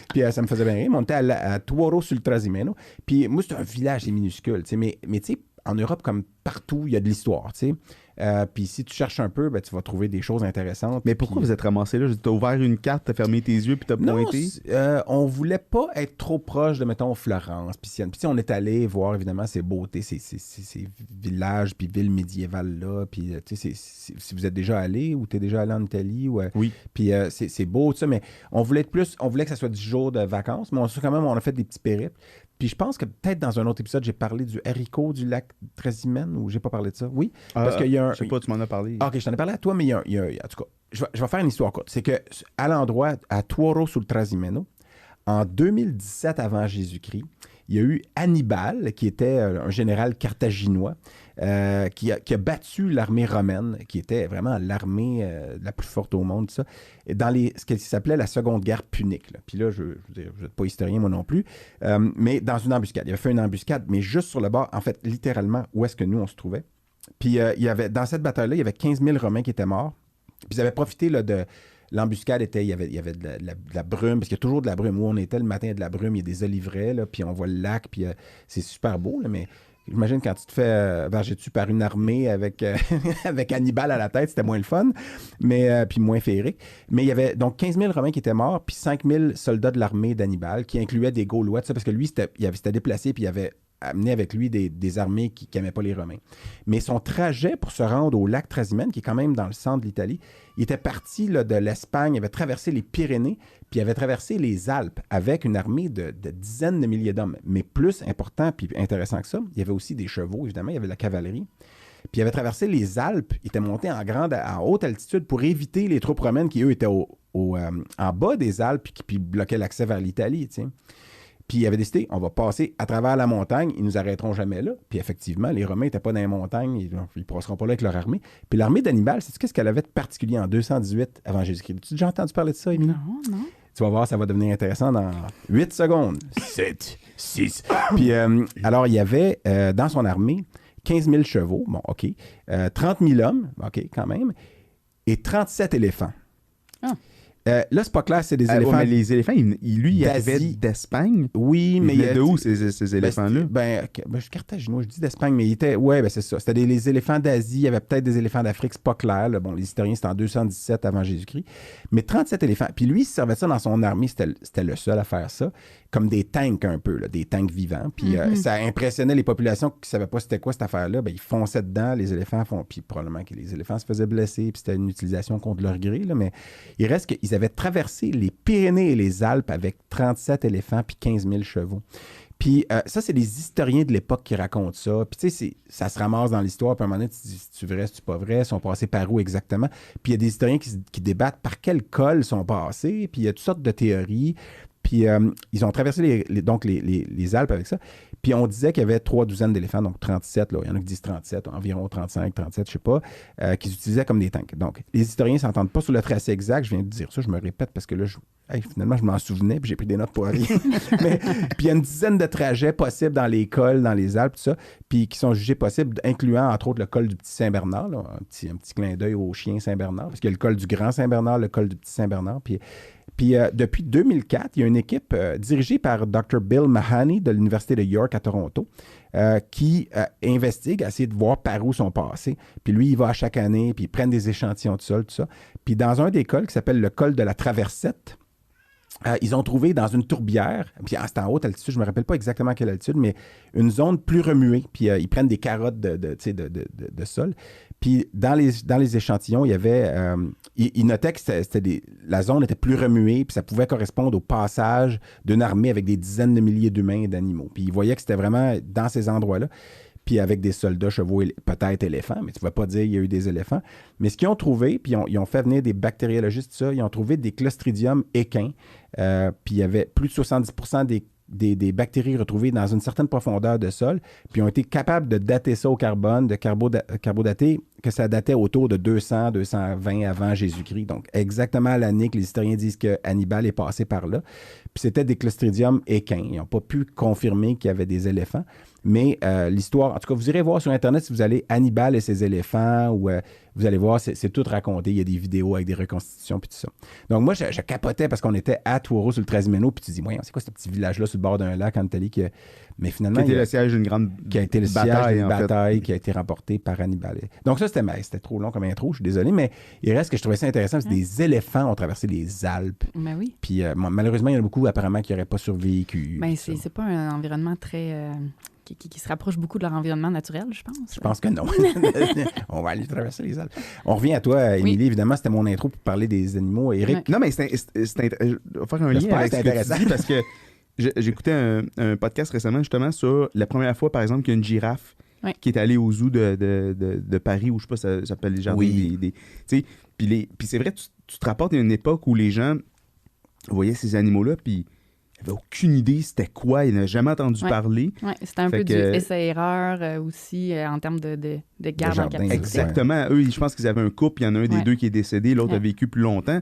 Puis ça me faisait bien rire. On était à Tuoro sul Trasimeno. Puis moi, c'est un village, c'est minuscule, mais tu sais, en Europe, comme partout, il y a de l'histoire, tu sais. Puis si tu cherches un peu, ben, tu vas trouver des choses intéressantes. Mais pourquoi vous êtes ramassé là? Tu as ouvert une carte, tu as fermé tes yeux, puis tu as pointé? Non, on voulait pas être trop proche de, mettons, Florence. Puis on est allé voir, évidemment, ces beautés, ces villages, puis villes médiévales-là. Puis, tu sais, si vous êtes déjà allé ou tu es déjà allé en Italie. Oui. Puis c'est beau, tout ça, mais on voulait que ça soit 10 jours de vacances, mais on a fait des petits périples. Puis je pense que peut-être dans un autre épisode, j'ai parlé du haricot du lac Trasimène, ou j'ai pas parlé de ça. Oui, parce qu'il y a un... Je sais pas, tu m'en as parlé. OK, je t'en ai parlé à toi, mais il y a en tout cas, je vais faire une histoire courte. C'est que à l'endroit, à Tuoro sul Trasimeno, en 2017 avant Jésus-Christ, il y a eu Hannibal, qui était un général carthaginois, qui a battu l'armée romaine, qui était vraiment l'armée la plus forte au monde, tout ça, dans ce qui s'appelait la Seconde Guerre punique. Là. Puis là, je veux dire, je n'êtes pas historien, moi non plus, mais dans une embuscade. Il avait fait une embuscade, mais juste sur le bord, en fait, littéralement, où est-ce que nous, on se trouvait. Puis dans cette bataille-là, il y avait 15 000 Romains qui étaient morts. Puis ils avaient profité là, de... L'embuscade il y avait de la brume, parce qu'il y a toujours de la brume. Où on était le matin, il y a de la brume, il y a des oliveraies, là, puis on voit le lac, puis c'est super beau, là, mais j'imagine quand tu te fais varger dessus par une armée avec Hannibal à la tête, c'était moins le fun, mais puis moins féerique. Mais il y avait donc 15 000 Romains qui étaient morts, puis 5 000 soldats de l'armée d'Hannibal, qui incluaient des Gaulois, parce que lui, s'était déplacé, puis il avait amené avec lui des armées qui n'aimaient pas les Romains. Mais son trajet pour se rendre au lac Trasimène, qui est quand même dans le centre de l'Italie, il était parti là, de l'Espagne, il avait traversé les Pyrénées, puis il avait traversé les Alpes avec une armée de dizaines de milliers d'hommes. Mais plus important puis intéressant que ça, il y avait aussi des chevaux, évidemment, il y avait de la cavalerie. Puis il avait traversé les Alpes, il était monté en haute altitude pour éviter les troupes romaines qui, eux, étaient en bas des Alpes et qui bloquaient l'accès vers l'Italie, tu sais. Puis il avait décidé, on va passer à travers la montagne, ils nous arrêteront jamais là. Puis effectivement, les Romains n'étaient pas dans les montagnes, ils ne passeront pas là avec leur armée. Puis l'armée d'Hannibal, sais-tu qu'est-ce qu'elle avait de particulier en 218 avant Jésus-Christ? Tu as déjà entendu parler de ça, Émilie? Non. Tu vas voir, ça va devenir intéressant dans 8 secondes. 7, 6. Puis alors, il y avait dans son armée 15 000 chevaux, bon, OK, 30 000 hommes, OK, quand même, et 37 éléphants. Là, c'est pas clair, c'est des Ouais, éléphants. mais les éléphants, il arrivait d'Asie. d'Espagne. Oui, mais Il venait de où, ces éléphants-là? Je suis carthaginois, je dis d'Espagne, mais c'est ça. C'était les éléphants d'Asie, il y avait peut-être des éléphants d'Afrique, c'est pas clair. Là. Bon, les historiens, c'était en 217 avant Jésus-Christ. Mais 37 éléphants. Puis lui, il servait ça dans son armée, c'était le seul à faire ça, comme des tanks un peu, là, des tanks vivants. Puis ça impressionnait les populations qui ne savaient pas c'était quoi cette affaire-là. Ils fonçaient dedans, les éléphants puis probablement que les éléphants se faisaient blesser, puis c'était une utilisation contre leur gré, là, mais il reste qu'ils avaient traversé les Pyrénées et les Alpes avec 37 éléphants puis 15 000 chevaux. Puis ça, c'est les historiens de l'époque qui racontent ça. Puis tu sais, ça se ramasse dans l'histoire. Puis à un moment donné, tu te dis, c'est-tu vrai, c'est-tu pas vrai? Ils sont passés par où exactement? Puis il y a des historiens qui débattent par quel col sont passés. Puis il y a toutes sortes de théories. Puis ils ont traversé les Alpes avec ça. Puis on disait qu'il y avait 3 douzaines d'éléphants, donc 37. Là. Il y en a qui disent 37, environ 35, 37, je sais pas, qu'ils utilisaient comme des tanks. Donc, les historiens ne s'entendent pas sur le tracé exact. Je viens de dire ça, je me répète parce que là, finalement, je m'en souvenais, puis j'ai pris des notes pour rien. Puis il y a une dizaine de trajets possibles dans les cols, dans les Alpes, tout ça, puis qui sont jugés possibles, incluant entre autres le col du Petit Saint-Bernard, là, un petit clin d'œil au chien Saint-Bernard, parce qu'il y a le col du Grand Saint-Bernard, le col du Petit Saint-Bernard, puis depuis 2004, il y a une équipe dirigée par Dr. Bill Mahoney de l'Université de York à Toronto qui investigue, essaie de voir par où sont passés. Puis lui, il va à chaque année, puis ils prennent des échantillons de sol, tout ça. Puis dans un des cols qui s'appelle le col de la Traversette, ils ont trouvé dans une tourbière, puis c'est en haute altitude, je ne me rappelle pas exactement à quelle altitude, mais une zone plus remuée. Puis ils prennent des carottes de sol. Puis dans les échantillons, il y avait... ils notaient que la zone était plus remuée, puis ça pouvait correspondre au passage d'une armée avec des dizaines de milliers d'humains et d'animaux. Puis ils voyaient que c'était vraiment dans ces endroits-là, puis avec des soldats, chevaux, peut-être éléphants, mais tu ne vas pas dire qu'il y a eu des éléphants. Mais ce qu'ils ont trouvé, puis ils ont fait venir des bactériologistes, ça, ils ont trouvé des Clostridium équins, puis il y avait plus de 70% des bactéries retrouvées dans une certaine profondeur de sol, puis ont été capables de dater ça au carbone, de carbodater, que ça datait autour de 200, 220 avant Jésus-Christ. Donc, exactement à l'année que les historiens disent que Hannibal est passé par là. Puis c'était des Clostridium équins. Ils n'ont pas pu confirmer qu'il y avait des éléphants. Mais l'histoire, en tout cas, vous irez voir sur Internet si vous allez Hannibal et ses éléphants, ou vous allez voir, c'est tout raconté. Il y a des vidéos avec des reconstitutions, puis tout ça. Donc moi, je capotais parce qu'on était à Touro sur le 13 Méno, puis tu te dis, c'est quoi ce petit village-là sur le bord d'un lac en Italie mais finalement... Qui a été le siège d'une grande qui a été le siège d'une bataille qui a été remportée par Hannibal. Donc ça, c'était trop long comme intro, je suis désolé, mais il reste que je trouvais ça intéressant, c'est des éléphants ont traversé les Alpes. Ben oui. Puis malheureusement, il y en a beaucoup apparemment qui n'auraient pas survécu. Ben c'est pas un environnement très... Qui se rapproche beaucoup de leur environnement naturel, je pense. Je pense que non. On va aller traverser les Alpes. On revient à toi, Émilie. Oui. Évidemment, c'était mon intro pour parler des animaux. Éric? Ouais. Non, mais je vais faire un lien avec ce que tu dis parce que j'écoutais un podcast récemment justement sur la première fois, par exemple, qu'il y a une girafe qui est allée au zoo de Paris, où je sais pas, ça s'appelle les jardins puis c'est vrai, tu te rapportes à une époque où les gens voyaient ces animaux-là, puis il n'avait aucune idée c'était quoi, il n'a jamais entendu parler. Oui, c'était un peu du essai-erreur aussi en termes de garde en captivité. Exactement. Eux, je pense qu'ils avaient un couple, il y en a un des deux qui est décédé, l'autre a vécu plus longtemps.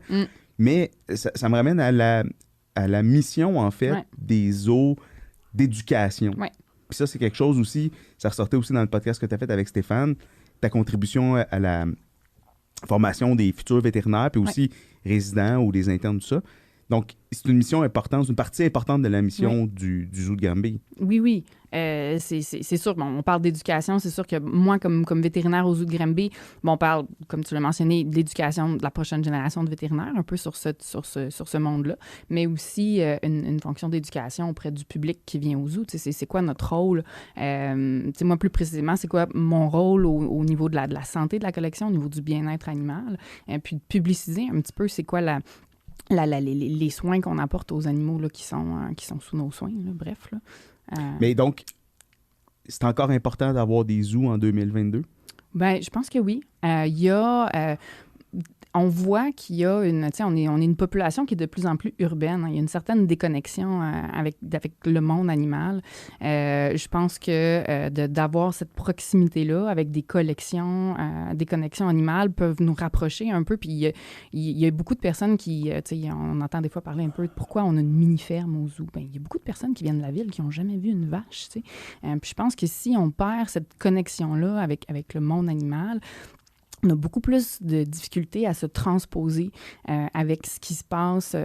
Mais ça me ramène à la mission, en fait, des zoos d'éducation. Puis ça, c'est quelque chose aussi, ça ressortait aussi dans le podcast que tu as fait avec Stéphane, ta contribution à la formation des futurs vétérinaires, puis aussi résidents ou des internes, tout ça. Donc, c'est une mission importante, une partie importante de la mission du zoo de Granby. Oui. C'est sûr, on parle d'éducation. C'est sûr que moi, comme vétérinaire au zoo de Granby, on parle, comme tu l'as mentionné, de l'éducation de la prochaine génération de vétérinaires, un peu sur ce monde-là, mais aussi une fonction d'éducation auprès du public qui vient au zoo. C'est quoi notre rôle? Moi, plus précisément, c'est quoi mon rôle au niveau de la santé de la collection, au niveau du bien-être animal, puis de publiciser un petit peu c'est quoi les soins qu'on apporte aux animaux là, qui sont sous nos soins, là, bref. Là. Mais donc, c'est encore important d'avoir des zoos en 2022? Bien, je pense que oui. Il y a... on voit qu'il y a on est une population qui est de plus en plus urbaine. Il y a une certaine déconnexion avec le monde animal. Je pense que d'avoir cette proximité-là avec des connexions animales peuvent nous rapprocher un peu. Puis il y a beaucoup de personnes qui, on entend des fois parler un peu de pourquoi on a une mini-ferme au zoo. Bien, il y a beaucoup de personnes qui viennent de la ville qui n'ont jamais vu une vache. Puis je pense que si on perd cette connexion-là avec le monde animal, on a beaucoup plus de difficultés à se transposer avec ce qui se passe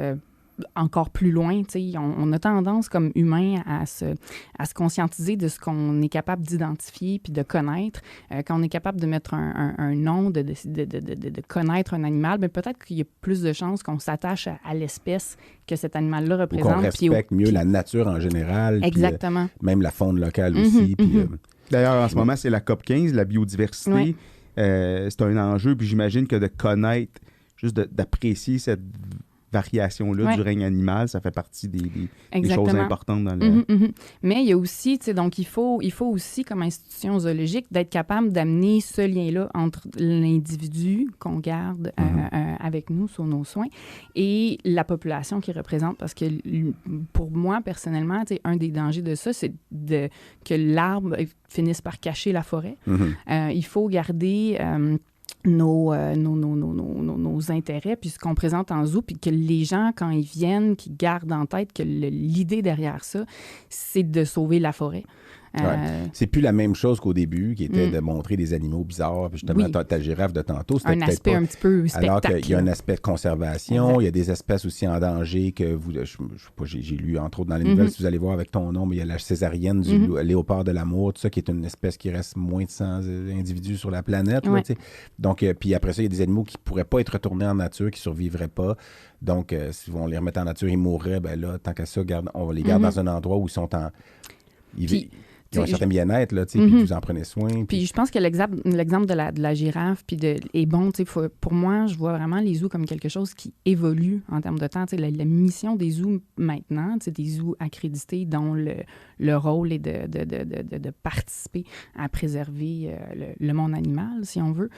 encore plus loin. On a tendance, comme humains, à se conscientiser de ce qu'on est capable d'identifier puis de connaître. Quand on est capable de mettre un nom, de connaître un animal, bien, peut-être qu'il y a plus de chances qu'on s'attache à l'espèce que cet animal-là représente. Ou qu'on respecte mieux la nature en général. Exactement. Puis, même la faune locale aussi. Puis, D'ailleurs, en ce moment, c'est la COP15, la biodiversité. Oui. C'est un enjeu, puis j'imagine que de connaître, juste d'apprécier cette variation-là du règne animal, ça fait partie des choses importantes dans le... Mais il y a aussi, donc il faut aussi, comme institution zoologique, d'être capable d'amener ce lien-là entre l'individu qu'on garde avec nous sur nos soins et la population qu'il représente. Parce que pour moi, personnellement, un des dangers de ça, c'est que l'arbre finisse par cacher la forêt. Il faut garder... nos intérêts, puis ce qu'on présente en zoo, puis que les gens, quand ils viennent, qu'ils gardent en tête que l'idée derrière ça, c'est de sauver la forêt. C'est plus la même chose qu'au début, qui était de montrer des animaux bizarres. Puis justement, ta girafe de tantôt, c'était peut-être aspect un petit peu spectacle. Alors qu'il y a un aspect de conservation, il y a des espèces aussi en danger que vous... Je sais pas, j'ai lu, entre autres, dans les nouvelles, si vous allez voir avec ton nom, mais il y a la césarienne du léopard de l'amour, tout ça, qui est une espèce qui reste moins de 100 individus sur la planète. Là, donc, puis après ça, il y a des animaux qui pourraient pas être retournés en nature, qui survivraient pas. Donc, si on les remettait en nature, ils mourraient. Ben là, tant qu'à ça, on les garde dans un endroit où ils sont en... Ils ont un certain bien-être, là, puis vous en prenez soin. Puis je pense que l'exemple de la girafe est bon. Pour moi, je vois vraiment les zoos comme quelque chose qui évolue en termes de temps. La mission des zoos maintenant, des zoos accrédités dont le rôle est de participer à préserver le monde animal, si on veut.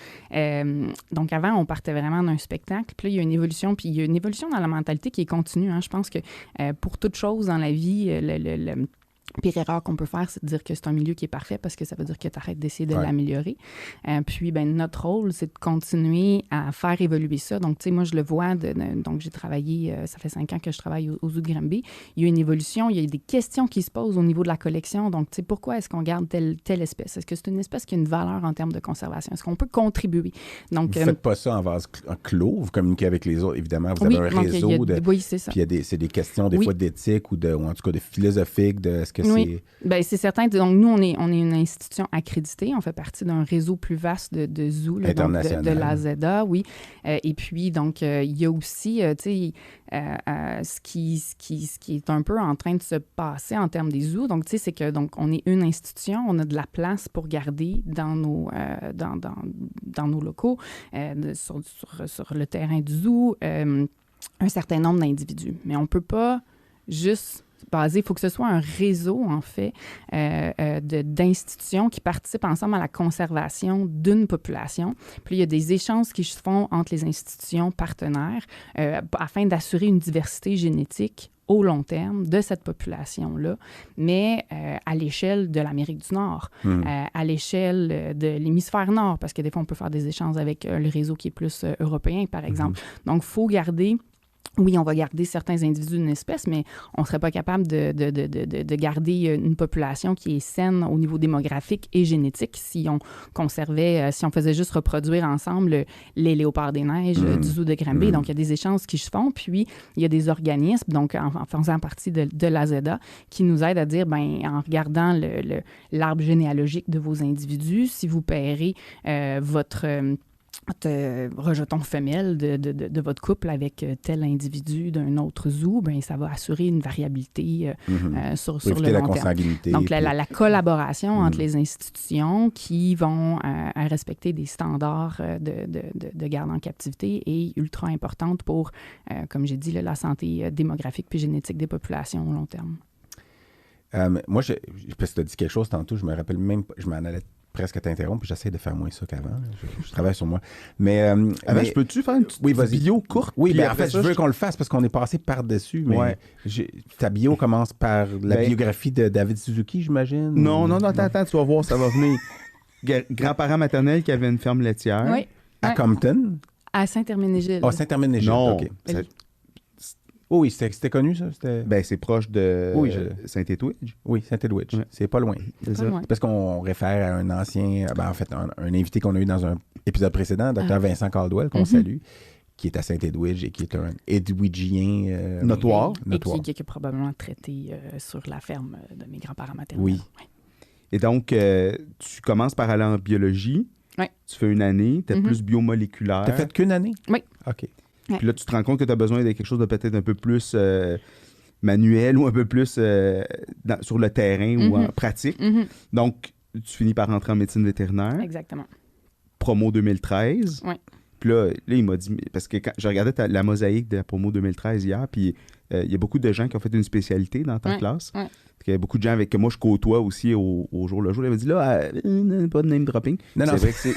Donc avant, on partait vraiment d'un spectacle. Puis là, il y a une évolution. Puis il y a une évolution dans la mentalité qui est continue. Je pense que pour toute chose dans la vie, pire erreur qu'on peut faire, c'est de dire que c'est un milieu qui est parfait parce que ça veut dire que tu arrêtes d'essayer de l'améliorer. Puis, notre rôle, c'est de continuer à faire évoluer ça. Donc, tu sais, moi, je le vois. Donc, j'ai travaillé, ça fait 5 ans que je travaille au Zoo de Granby. Il y a une évolution, il y a des questions qui se posent au niveau de la collection. Donc, tu sais, pourquoi est-ce qu'on garde telle espèce? Est-ce que c'est une espèce qui a une valeur en termes de conservation? Est-ce qu'on peut contribuer? Donc, vous ne faites pas ça en vase clos, vous communiquez avec les autres. Évidemment, vous avez un réseau oui, c'est ça. Puis c'est des questions, des fois, d'éthique ou en tout cas de philosophique, est-ce que c'est certain. Donc, nous, on est une institution accréditée. On fait partie d'un réseau plus vaste de zoos, de l'AZA, oui. Et puis, donc, il y a aussi, ce qui est un peu en train de se passer en termes des zoos. Donc, tu sais, c'est que on est une institution, on a de la place pour garder dans nos locaux, sur le terrain du zoo, un certain nombre d'individus. Mais on ne peut pas juste basé. Il faut que ce soit un réseau, en fait, d'institutions qui participent ensemble à la conservation d'une population. Puis il y a des échanges qui se font entre les institutions partenaires afin d'assurer une diversité génétique au long terme de cette population-là, mais à l'échelle de l'Amérique du Nord, à l'échelle de l'hémisphère nord, parce que des fois, on peut faire des échanges avec le réseau qui est plus européen, par exemple. Donc, il faut garder... Oui, on va garder certains individus d'une espèce, mais on ne serait pas capable de garder une population qui est saine au niveau démographique et génétique si on conservait, si on faisait juste reproduire ensemble les léopards des neiges du zoo de Granby. Donc, il y a des échanges qui se font, puis il y a des organismes, donc en faisant partie de l'AZA, qui nous aident à dire, en regardant l'arbre généalogique de vos individus, si vous paierez votre rejeton femelle de votre couple avec tel individu d'un autre zoo, ça va assurer une variabilité sur le long terme. Donc, la collaboration entre les institutions qui vont respecter des standards de garde en captivité est ultra importante pour, comme j'ai dit, la santé démographique puis génétique des populations au long terme. Moi, parce que tu as dit quelque chose tantôt, je me rappelle même, je m'en allais presque t'interrompre, puis j'essaie de faire moins ça qu'avant. Je travaille sur moi. Mais je peux-tu faire une petite bio courte? Oui, en fait, je veux qu'on le fasse parce qu'on est passé par-dessus. Mais ta bio commence par la biographie de David Suzuki, j'imagine? Non, attends, tu vas voir, ça va venir. Grand-parent maternel qui avait une ferme laitière. Oui. À Compton? À Saint-Herménégil. Ah, Saint-Herménégil, non, OK. Oui, c'était connu, ça? C'est proche de Saint-Edwidge. Oui, Saint-Edwidge. Ouais. C'est pas loin. C'est ça. Parce qu'on réfère à un ancien... en fait, un invité qu'on a eu dans un épisode précédent, Dr. Vincent Caldwell, qu'on salue, qui est à Saint-Edwidge et qui est un Edwidgien notoire. Et qui a probablement traité sur la ferme de mes grands-parents maternels. Oui. Ouais. Et donc, tu commences par aller en biologie. Oui. Tu fais une année, tu es plus biomoléculaire. T'as fait qu'une année? Oui. OK. Puis là, tu te rends compte que tu as besoin de quelque chose de peut-être un peu plus manuel ou un peu plus sur le terrain ou en pratique. Donc, tu finis par rentrer en médecine vétérinaire. Exactement. Promo 2013. Oui. Puis là, il m'a dit... Parce que quand je regardais la mosaïque de la promo 2013 hier, puis il y a beaucoup de gens qui ont fait une spécialité dans ta classe. Ouais. Il y a beaucoup de gens que moi, je côtoie aussi au jour le jour. Ils m'ont dit, là, pas de name dropping. Non, c'est vrai que c'est...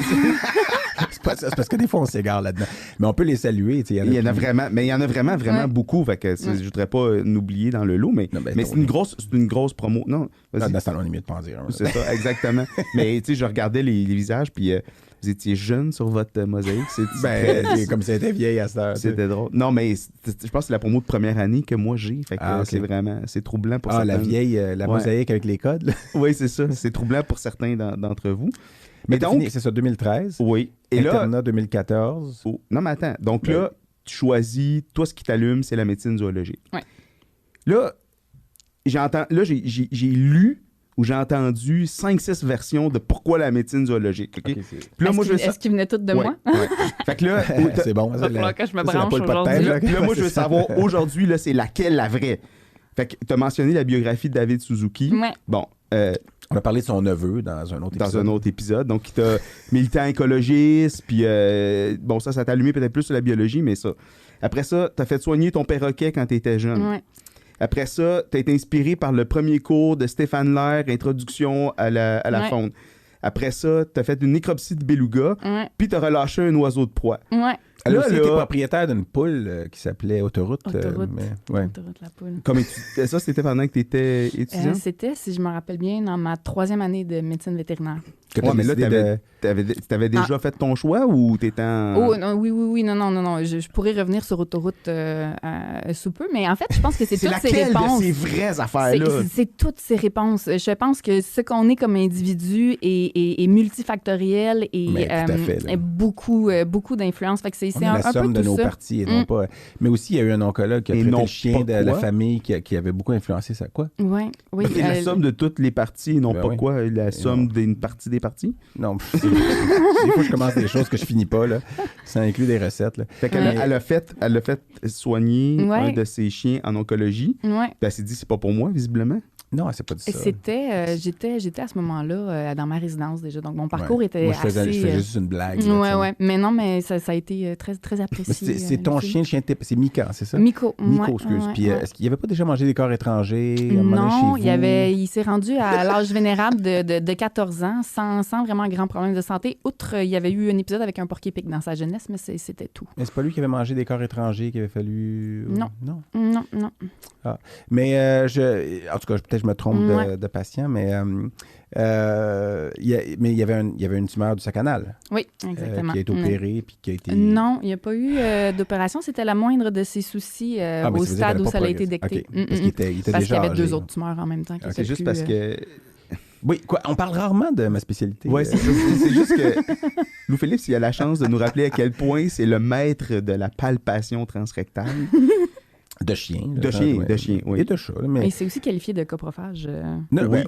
c'est parce que des fois, on s'égare là-dedans. Mais on peut les saluer. Il y en a vraiment, mais il y en a vraiment beaucoup. Fait que je voudrais pas n'oublier dans le lot, mais c'est une grosse promo. Non, dans ce temps-là, on est mieux de pas en dire. C'est ça, exactement. Mais tu sais, je regardais les visages, puis vous étiez jeune sur votre mosaïque. C'est comme si c'était vieille à cette heure. C'était drôle. Non, mais je pense que c'est la promo de première année que moi j'ai. Fait que c'est troublant pour certains. La vieille, mosaïque avec les codes. Oui, c'est ça. C'est troublant pour certains d'entre vous. Mais donc, c'est ça, 2013. Oui. Et Internat 2014. Non, mais attends. Donc là, tu choisis, toi, ce qui t'allume, c'est la médecine zoologique. Oui. Là, j'ai lu ou j'ai entendu 5-6 versions de pourquoi la médecine zoologique. Okay? Puis là, est-ce qu'ils venaient toutes de moi? Ouais. Fait que là, c'est bon. Il va falloir que je me branche aujourd'hui. Là, moi, je veux savoir aujourd'hui, là, c'est laquelle la vraie. Fait que tu as mentionné la biographie de David Suzuki. Ouais. Bon. On a parlé de son neveu dans un autre épisode. Dans un autre épisode. Donc, il t'a militant écologiste, puis bon, ça t'a allumé peut-être plus sur la biologie, mais ça. Après ça, t'as fait soigner ton perroquet quand t'étais jeune. Ouais. Après ça, t'as été inspiré par le premier cours de Stéphane Lair, Introduction à la faune. Après ça, t'as fait une nécropsie de beluga, puis t'as relâché un oiseau de proie. Ouais. Elle a aussi été propriétaire d'une poule qui s'appelait Autoroute. Autoroute la poule. Ça, c'était pendant que tu étais étudiant? C'était, si je me rappelle bien, dans ma 3e année de médecine vétérinaire. Mais là, t'avais déjà fait ton choix ou t'étais en... Oh, non, oui. Non. Je pourrais revenir sur Autoroute sous peu, mais en fait, je pense que c'est toutes ces réponses. C'est laquelle de ces vraies affaires-là? C'est toutes ces réponses. Je pense que ce qu'on est comme individu est multifactoriel et beaucoup d'influence. Fait que c'est la somme de nos parties et non pas... Mais aussi, il y a eu un oncologue qui a traité le chien de la famille qui avait beaucoup influencé ça. Quoi? Oui. C'est la somme de toutes les parties et non pas quoi? La somme d'une partie des parties? Non, des fois, je commence des choses que je finis pas, là. Ça inclut des recettes, là. Fait qu'elle elle a fait soigner un de ses chiens en oncologie. Ouais. Puis elle s'est dit, c'est pas pour moi, visiblement. Non, elle s'est pas dit ça. J'étais à ce moment-là dans ma résidence déjà. Donc, mon parcours était je faisais juste une blague. Oui. Mais non, mais ça a été très, très apprécié. C'est ton chien, le chien de c'est Mika, c'est ça? Miko, excuse. Puis est-ce qu'il n'avait pas déjà mangé des corps étrangers? Non, il s'est rendu à l'âge vénérable de 14 ans sans vraiment grand problème de santé. Outre, il y avait eu un épisode avec un porc-épic dans sa jeunesse, mais c'était tout. Mais c'est pas lui qui avait mangé des corps étrangers qu'il avait fallu... Non. Ah. Mais en tout cas, peut-être que je me trompe de patient, mais il y avait une tumeur du sac anal. Oui, exactement. Qui a été opérée puis qui a été... Non, il n'y a pas eu d'opération. C'était la moindre de ses soucis au stade où ça a été détecté. Okay. Parce qu'il était parce qu'il y avait âgé, 2 autres tumeurs en même temps. C'est juste parce que... Oui, quoi, on parle rarement de ma spécialité. Oui, c'est juste que Lou Phillips, il a la chance de nous rappeler à quel point c'est le maître de la palpation transrectale. De chien. De chien, oui. Et de chat. Mais c'est aussi qualifié de coprophage.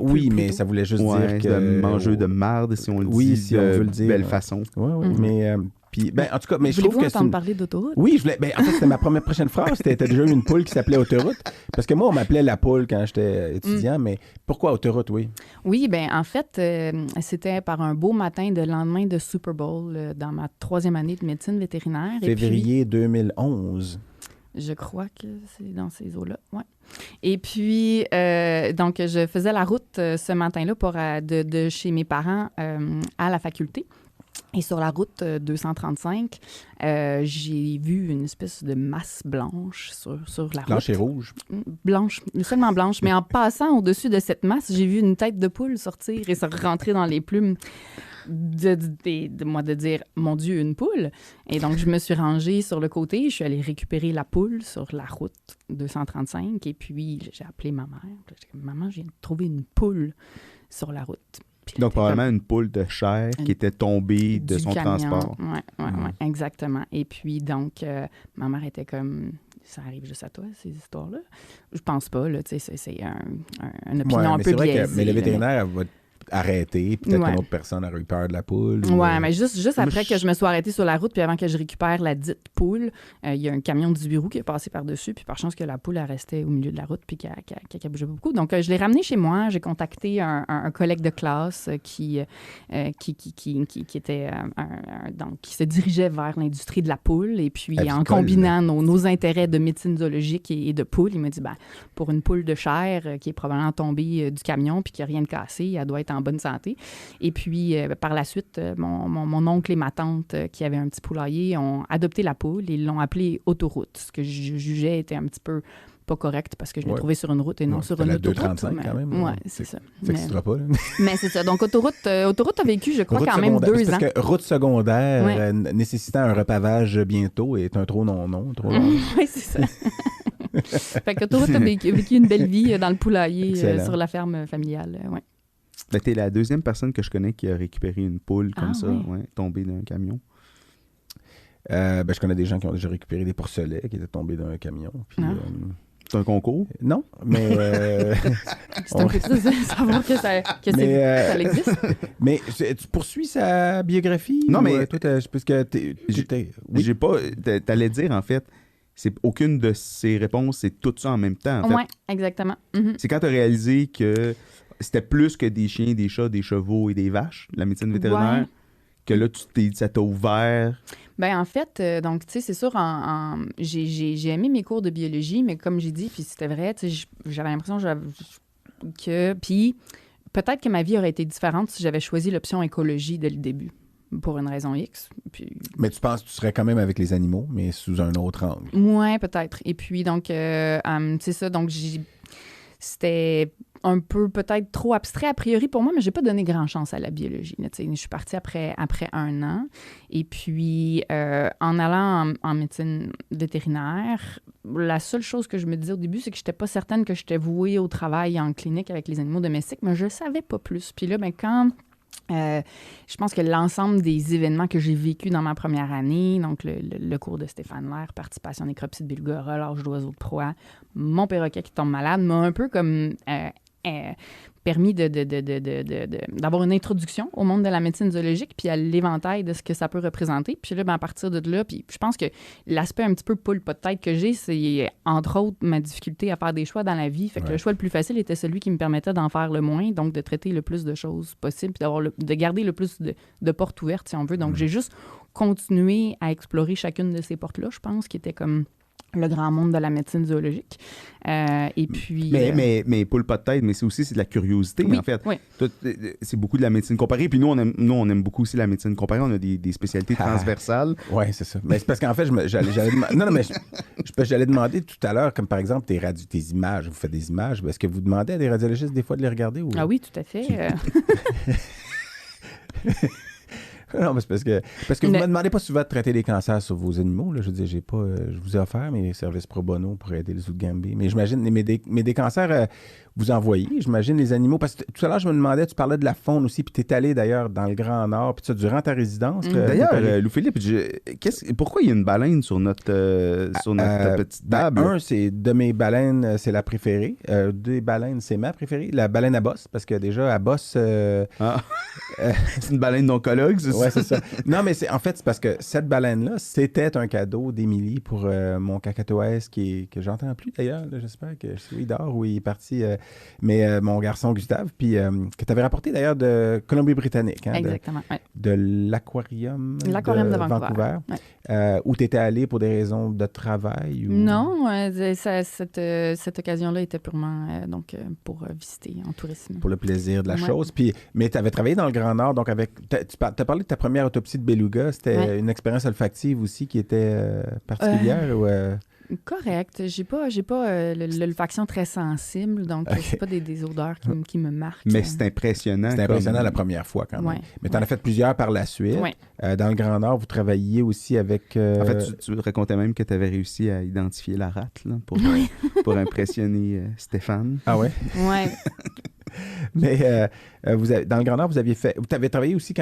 Oui, mais ça voulait juste dire que... de mangeux de marde, si on le dit, si on veut le dire. Belle façon. Oui, mais... Puis, en tout cas, mais je trouve que entendre parler d'Autoroute? Oui, je voulais. En fait, c'était ma prochaine phrase. C'était déjà eu une poule qui s'appelait Autoroute. Parce que moi, on m'appelait la poule quand j'étais étudiant. Mais pourquoi Autoroute, oui? Oui, en fait, c'était par un beau matin de lendemain de Super Bowl dans ma 3e année de médecine vétérinaire. Février 2011. Je crois que c'est dans ces eaux-là, oui. Et puis, donc, je faisais la route ce matin-là de chez mes parents à la faculté. Et sur la route 235, j'ai vu une espèce de masse blanche sur la route. Blanche et rouge? Blanche, seulement blanche. Mais en passant au-dessus de cette masse, j'ai vu une tête de poule sortir et se rentrer dans les plumes. De dire, mon Dieu, une poule. Et donc, je me suis rangée sur le côté. Je suis allée récupérer la poule sur la route 235. Et puis, j'ai appelé ma mère. J'ai dit, maman, je viens de trouver une poule sur la route. Donc, probablement une poule de chair qui était tombée de son camion. transport. Oui, exactement. Et puis, donc, ma mère était comme... Ça arrive juste à toi, ces histoires-là? Je pense pas, là. Tu sais, c'est une opinion un peu biaisée. Mais le vétérinaire va arrêter, peut-être qu'une autre personne aurait eu peur de la poule. Mais juste après que je me sois arrêtée sur la route, puis avant que je récupère la dite poule, il y a un camion de 18 roues qui est passé par-dessus, puis par chance que la poule, elle restait au milieu de la route, puis qu'elle bougeait beaucoup. Donc, je l'ai ramenée chez moi. J'ai contacté un collègue de classe qui était donc, qui se dirigeait vers l'industrie de la poule, et puis en combinant nos intérêts de médecine zoologique et de poule, il m'a dit, pour une poule de chair qui est probablement tombée du camion, puis qui n'a rien de cassé, elle doit être en bonne santé. Et puis, par la suite, mon oncle et ma tante, qui avaient un petit poulailler, ont adopté la poule et ils l'ont appelée Autoroute, ce que je jugeais était un petit peu pas correct parce que je l'ai trouvé sur une route et non sur une autoroute. 2,35 quand même. Oui, c'est ça. Ça n'existera pas. Là. Mais c'est ça. Donc, Autoroute a vécu, je crois, quand même 2 ans. Parce que route secondaire, nécessitant un repavage bientôt, est un trop long. Oui, c'est ça. Fait qu'Autoroute a vécu une belle vie dans le poulailler sur la ferme familiale. Ouais. T'es la deuxième personne que je connais qui a récupéré une poule comme ça, tombée d'un camion. Je connais des gens qui ont déjà récupéré des porcelets qui étaient tombés d'un camion. Puis, c'est un concours? Non, mais... c'est un peu ça, savoir que ça existe. Mais tu poursuis sa biographie? Non, mais... Toi, parce que j'ai pas... T'allais dire, en fait, c'est aucune de ces réponses, c'est tout ça en même temps. Oui, exactement. Mm-hmm. C'est quand t'as réalisé que c'était plus que des chiens, des chats, des chevaux et des vaches, la médecine vétérinaire, que là, ça t'a ouvert... En fait, donc, tu sais, c'est sûr, j'ai aimé mes cours de biologie, mais comme j'ai dit, puis c'était vrai, tu sais, j'avais l'impression que... Puis peut-être que ma vie aurait été différente si j'avais choisi l'option écologie dès le début, pour une raison X. Puis... Mais tu penses que tu serais quand même avec les animaux, mais sous un autre angle? Oui, peut-être. Et puis, donc, c'est ça, donc c'était un peu peut-être trop abstrait a priori pour moi, mais j'ai pas donné grand chance à la biologie. Là, je suis partie après 1 an. Et puis, en allant en médecine vétérinaire, la seule chose que je me disais au début, c'est que j'étais pas certaine que j'étais vouée au travail en clinique avec les animaux domestiques, mais je savais pas plus. Puis là, quand... je pense que l'ensemble des événements que j'ai vécus dans ma première année, donc le cours de Stéphane Lair, participation à nécropsie de beluga, relâche d'oiseaux de proie, mon perroquet qui tombe malade, m'a un peu comme permis d'avoir une introduction au monde de la médecine zoologique puis à l'éventail de ce que ça peut représenter. Puis là, à partir de là, puis je pense que l'aspect un petit peu poule pas de tête que j'ai, c'est entre autres ma difficulté à faire des choix dans la vie. Fait que le choix le plus facile était celui qui me permettait d'en faire le moins, donc de traiter le plus de choses possible puis de garder le plus de portes ouvertes, si on veut. Donc, j'ai juste continué à explorer chacune de ces portes-là, je pense, qui était comme le grand monde de la médecine zoologique. Et puis... Mais poule pas de tête, mais c'est de la curiosité, en fait. Oui. C'est beaucoup de la médecine comparée. Puis nous, on aime beaucoup aussi la médecine comparée. On a des spécialités transversales. Oui, c'est ça. Mais c'est parce qu'en fait, j'allais demander tout à l'heure, comme par exemple tes images. Vous faites des images. Est-ce que vous demandez à des radiologistes des fois de les regarder? Ou... Ah oui, tout à fait. Non, mais c'est parce que vous ne me demandez pas souvent de traiter des cancers sur vos animaux. Là. Je veux dire, je vous ai offert mes services pro bono pour aider les Zougambés. Mais j'imagine, mais des cancers, vous en voyez, j'imagine, les animaux. Parce que tout à l'heure, je me demandais, tu parlais de la faune aussi, puis tu es allé d'ailleurs dans le Grand Nord, puis ça, durant ta résidence. D'ailleurs, Louis-Philippe, pourquoi il y a une baleine sur notre petite table? Un, c'est de mes baleines, c'est la préférée. Des baleines, c'est ma préférée. La baleine à bosse, parce que déjà, à bosse... c'est une baleine d'oncologue, c'est ça? Oui, c'est ça. Non, mais c'est parce que cette baleine-là, c'était un cadeau d'Émilie pour mon cacatoès que j'entends plus d'ailleurs. Là, j'espère que il dort ou il est parti. Mais mon garçon Gustave, puis que tu avais rapporté d'ailleurs de Colombie-Britannique. Hein, exactement, de l'aquarium de Vancouver. Où tu étais allé pour des raisons de travail? Ou... Non, cette occasion-là était purement pour visiter en tourisme. Pour le plaisir de la chose. Puis, mais tu avais travaillé dans le Grand Nord, donc tu as parlé de ta première autopsie de beluga. C'était une expérience olfactive aussi qui était particulière? Ou, correct. J'ai pas l'olfaction très sensible, donc c'est pas des odeurs qui me marquent. Mais c'est impressionnant. C'est impressionnant la première fois quand même. Ouais. Mais tu en as fait plusieurs par la suite. Ouais. Dans le Grand Nord, vous travailliez aussi avec... En fait, tu racontais même que tu avais réussi à identifier la rate là, pour impressionner Stéphane. Ah ouais? Ouais. Mais dans le Grand Nord, vous avez travaillé aussi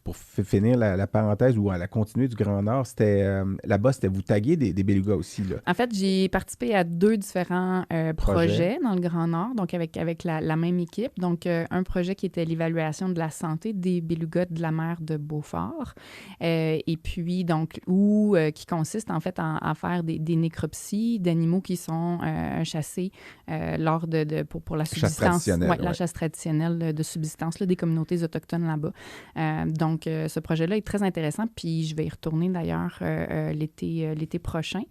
pour finir la parenthèse ou à la continuité du Grand Nord, c'était là-bas, vous taguiez des belugas aussi. Là. En fait, j'ai participé à 2 différents projets dans le Grand Nord, donc avec la même équipe. Donc, un projet qui était l'évaluation de la santé des belugas de la mer de Beaufort, et puis, donc, qui consiste en fait à faire des nécropsies d'animaux qui sont chassés lors pour la subsistance. La chasse traditionnelle de subsistance là, des communautés autochtones là-bas. Donc, ce projet-là est très intéressant, puis je vais y retourner d'ailleurs l'été prochain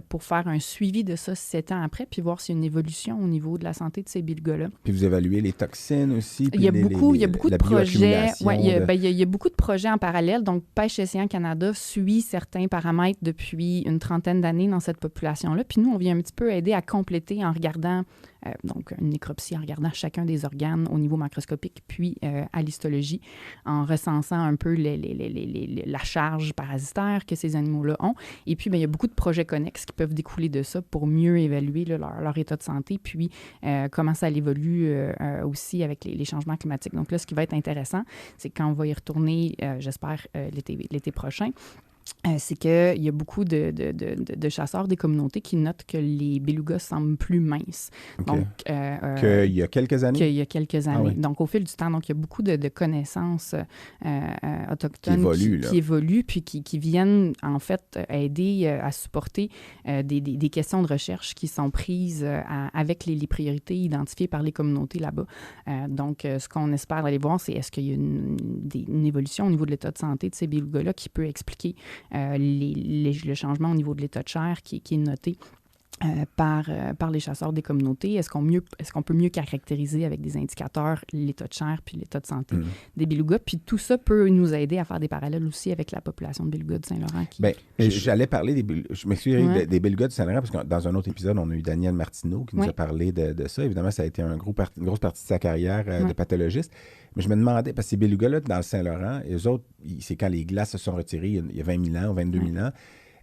pour faire un suivi de ça 7 ans après, puis voir s'il y a une évolution au niveau de la santé de ces belugas-là. Puis vous évaluez les toxines aussi? Il y a beaucoup de projets. Il y a beaucoup de projets en parallèle. Donc, Pêche Océan Canada suit certains paramètres depuis une 30aine d'années dans cette population-là. Puis nous, on vient un petit peu aider à compléter en regardant donc une nécropsie, en regardant chacun des organes au niveau macroscopique, puis à l'histologie, en recensant un peu la charge parasitaire que ces animaux-là ont. Et puis, il y a beaucoup de projets connexes qui peuvent découler de ça pour mieux évaluer leur état de santé, puis comment ça évolue aussi avec les changements climatiques. Donc là, ce qui va être intéressant, c'est quand on va y retourner, j'espère, l'été prochain, c'est qu'il y a beaucoup de chasseurs des communautés qui notent que les belugas semblent plus minces. Okay. Donc, qu'il y a quelques années? Qu'il y a quelques années. Ah oui. Donc, au fil du temps, donc, il y a beaucoup de connaissances autochtones qui évoluent, puis qui viennent, en fait, aider à supporter des questions de recherche qui sont prises avec les priorités identifiées par les communautés là-bas. Donc, ce qu'on espère aller voir, c'est est-ce qu'il y a une évolution au niveau de l'état de santé de ces belugas-là qui peut expliquer le changement au niveau de l'état de chair qui est noté par les chasseurs des communautés. Est-ce qu'on peut mieux caractériser avec des indicateurs l'état de chair puis l'état de santé des belugas? Puis tout ça peut nous aider à faire des parallèles aussi avec la population de belugas du Saint-Laurent. J'allais parler des belugas du Saint-Laurent parce que dans un autre épisode, on a eu Daniel Martineau qui nous a parlé de ça. Évidemment, ça a été une grosse partie de sa carrière de pathologiste. Mais je me demandais, parce que ces belugas-là dans le Saint-Laurent, eux autres, c'est quand les glaces se sont retirées il y a 20 000 ans ou 22 000 ans.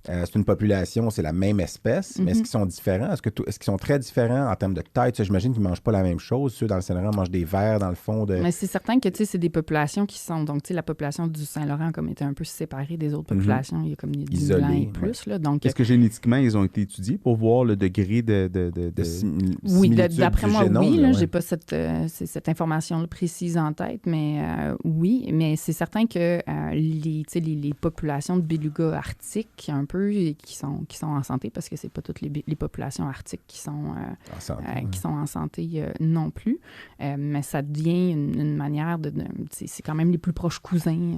C'est une population, c'est la même espèce, mais est-ce qu'ils sont différents? Est-ce qu'ils sont très différents en termes de taille? J'imagine qu'ils ne mangent pas la même chose. Ceux dans le Saint-Laurent mangent des vers dans le fond. Mais c'est certain que c'est des populations qui sont... Donc, la population du Saint-Laurent comme était un peu séparée des autres populations. Il y a comme 10 000 ans et plus. Là, donc, est-ce que génétiquement, ils ont été étudiés pour voir le degré de oui, d'après moi, génome, oui. Je n'ai pas cette information-là précise en tête, mais oui. Mais c'est certain que les populations de belugas arctiques, un peu, qui sont en santé, parce que c'est pas toutes les populations arctiques qui sont en santé non plus. Mais ça devient une manière c'est quand même les plus proches cousins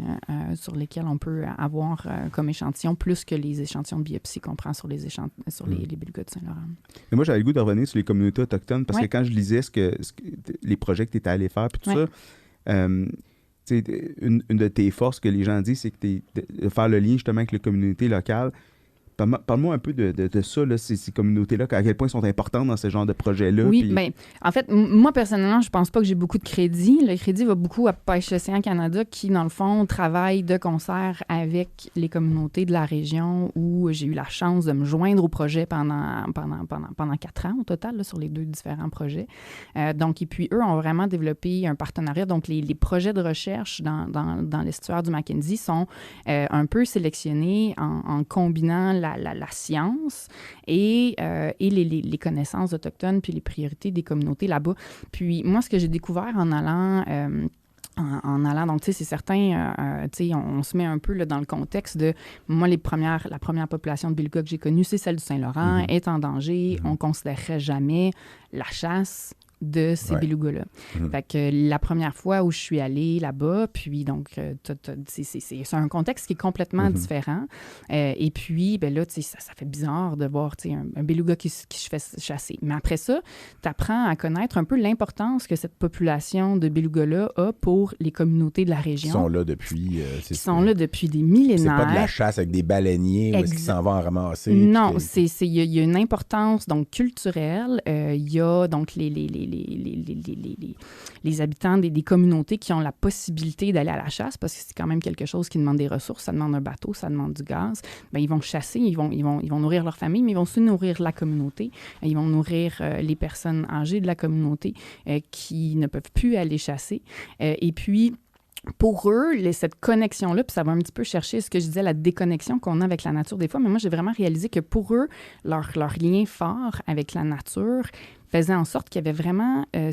sur lesquels on peut avoir comme échantillon, plus que les échantillons de biopsie qu'on prend sur les belugas de Saint-Laurent. Mais moi, j'avais le goût de revenir sur les communautés autochtones, parce que quand je lisais les projets que tu étais allé faire, puis tout ça, une de tes forces que les gens disent, c'est que de faire le lien justement avec les communautés locales. Parle-moi un peu de ça, là, ces communautés-là, à quel point ils sont importantes dans ce genre de projet-là. Oui, bien, en fait, moi, personnellement, je pense pas que j'ai beaucoup de crédit. Le crédit va beaucoup à Pêche Océan Canada qui, dans le fond, travaille de concert avec les communautés de la région où j'ai eu la chance de me joindre au projet pendant 4 ans au total, là, sur les 2 différents projets. Donc, et puis, eux ont vraiment développé un partenariat. Donc, les projets de recherche dans l'estuaire du Mackenzie sont un peu sélectionnés en combinant la science et les connaissances autochtones puis les priorités des communautés là-bas. Puis moi, ce que j'ai découvert en allant... donc, tu sais, c'est certain, tu sais, on se met un peu là, dans le contexte de, moi, la première population de belugas que j'ai connue, c'est celle du Saint-Laurent, est en danger, on ne considérerait jamais la chasse de ces belugas-là. Fait que la première fois où je suis allée là-bas, puis donc, c'est un contexte qui est complètement différent. Et puis, ben là, tu sais, ça fait bizarre de voir, tu sais, un beluga qui se fait chasser. Mais après ça, tu apprends à connaître un peu l'importance que cette population de belugas-là a pour les communautés de la région. Ils sont là depuis... Ils sont là depuis des millénaires. C'est pas de la chasse avec des baleiniers où est-ce qu'ils s'en vont en ramasser. Non, il y a une importance donc culturelle. Il y a donc les les habitants des communautés qui ont la possibilité d'aller à la chasse, parce que c'est quand même quelque chose qui demande des ressources, ça demande un bateau, ça demande du gaz, bien, ils vont chasser, ils vont nourrir leur famille, mais ils vont aussi nourrir la communauté. Ils vont nourrir les personnes âgées de la communauté qui ne peuvent plus aller chasser. Et puis, pour eux, cette connexion-là, puis ça va un petit peu chercher ce que je disais, la déconnexion qu'on a avec la nature des fois, mais moi, j'ai vraiment réalisé que pour eux, leur lien fort avec la nature faisait en sorte qu'il y avait vraiment il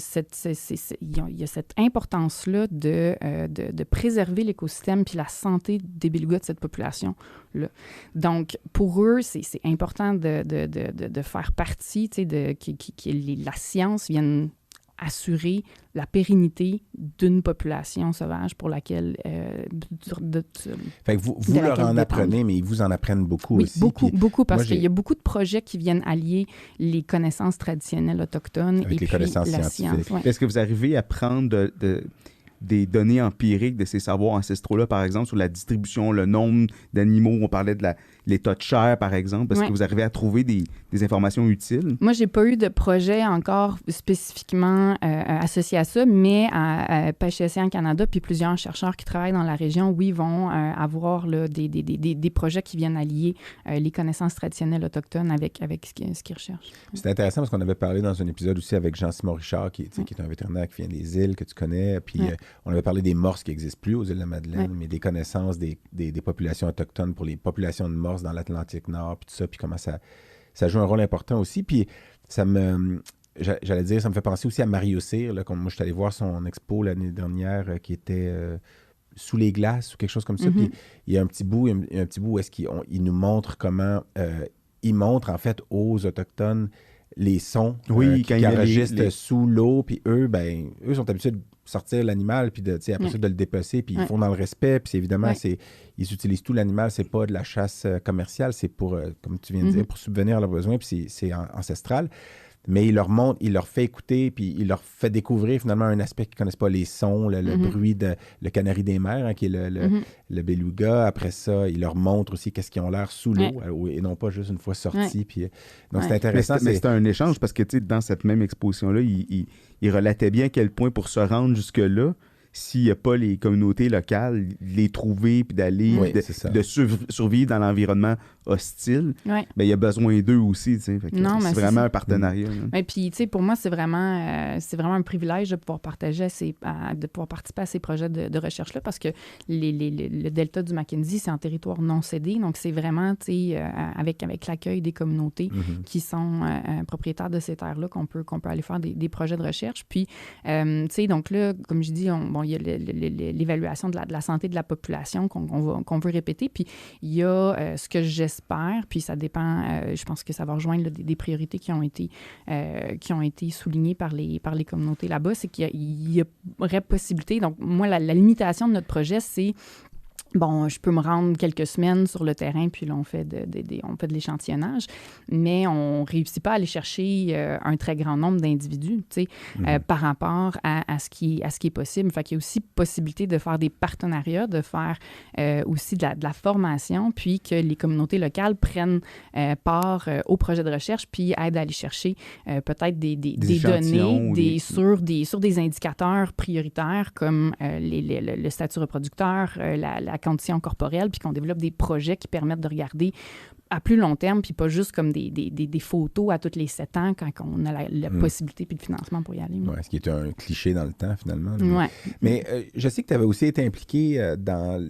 y a cette importance-là de préserver l'écosystème puis la santé des belugas de cette population-là. Donc, pour eux, c'est important de faire partie, tu sais, que la science vienne assurer la pérennité d'une population sauvage pour laquelle... fait que vous leur en apprenez, mais ils vous en apprennent beaucoup aussi. Oui, beaucoup, parce qu'il y a beaucoup de projets qui viennent allier les connaissances traditionnelles autochtones avec les connaissances scientifiques. Ouais. Est-ce que vous arrivez à prendre des données empiriques de ces savoirs ancestraux-là, par exemple, sur la distribution, le nombre d'animaux? On parlait de l'état de chair, par exemple. Est-ce que vous arrivez à trouver des informations utiles? Moi, j'ai pas eu de projet encore spécifiquement associé à ça, mais à Pêche et Océan Canada, puis plusieurs chercheurs qui travaillent dans la région, oui, vont avoir là, des projets qui viennent allier les connaissances traditionnelles autochtones avec ce qu'ils recherchent. C'est intéressant parce qu'on avait parlé dans un épisode aussi avec Jean-Simon Richard, qui est un vétérinaire qui vient des îles, que tu connais, puis on avait parlé des morses qui n'existent plus aux îles de la Madeleine, mais des connaissances des populations autochtones pour les populations de morses dans l'Atlantique Nord, puis tout ça, puis comment ça joue un rôle important aussi. Puis j'allais dire, ça me fait penser aussi à Mario Cyr, là, comme moi, je suis allé voir son expo l'année dernière qui était sous les glaces ou quelque chose comme ça. Puis il y a un petit bout où est-ce qu'il nous montre comment il montre en fait aux Autochtones les sons qui enregistrent sous l'eau. Puis eux sont habitués de sortir l'animal, puis après ça, de le dépecer, puis ils font dans le respect. Puis évidemment, ils utilisent tout l'animal, c'est pas de la chasse commerciale, c'est pour, comme tu viens de dire, pour subvenir à leurs besoins, puis c'est ancestral. Mais il leur montre, il leur fait écouter, puis il leur fait découvrir finalement un aspect qu'ils ne connaissent pas, les sons, le bruit le canari des mers, qui est le beluga. Après ça, il leur montre aussi qu'est-ce qu'ils ont l'air sous l'eau, et non pas juste une fois sortis. Puis, donc, c'est intéressant. Mais c'était un échange, parce que dans cette même exposition-là, il relatait bien à quel point pour se rendre jusque-là, s'il n'y a pas les communautés locales, les trouver, puis d'aller, de survivre dans l'environnement hostile, il y a besoin d'eux aussi. C'est vraiment un partenariat. Et puis, pour moi, c'est vraiment un privilège de pouvoir partager de pouvoir participer à ces projets de recherche-là, parce que le delta du Mackenzie, c'est un territoire non cédé. Donc, c'est vraiment, avec l'accueil des communautés qui sont propriétaires de ces terres-là qu'on peut aller faire des projets de recherche. Puis, donc là, comme je dis, il y a l'évaluation de la santé de la population qu'on veut répéter. Puis, il y a ce que j'espère, puis ça dépend, je pense que ça va rejoindre là, des priorités qui ont été soulignées par les communautés là-bas, c'est qu'il y aurait possibilité. Donc, moi, la limitation de notre projet, c'est je peux me rendre quelques semaines sur le terrain, puis là, on fait de l'échantillonnage, mais on ne réussit pas à aller chercher un très grand nombre d'individus, par rapport à ce qui est possible. Fait qu'il y a aussi possibilité de faire des partenariats, de faire aussi de la formation, puis que les communautés locales prennent part au projet de recherche, puis aident à aller chercher peut-être des données sur des indicateurs prioritaires comme le statut reproducteur, la condition corporelle, puis qu'on développe des projets qui permettent de regarder à plus long terme, puis pas juste comme des photos à tous les 7 ans quand on a la possibilité puis le financement pour y aller. Oui, ce qui est un cliché dans le temps, finalement. Mais je sais que tu avais aussi été impliqué dans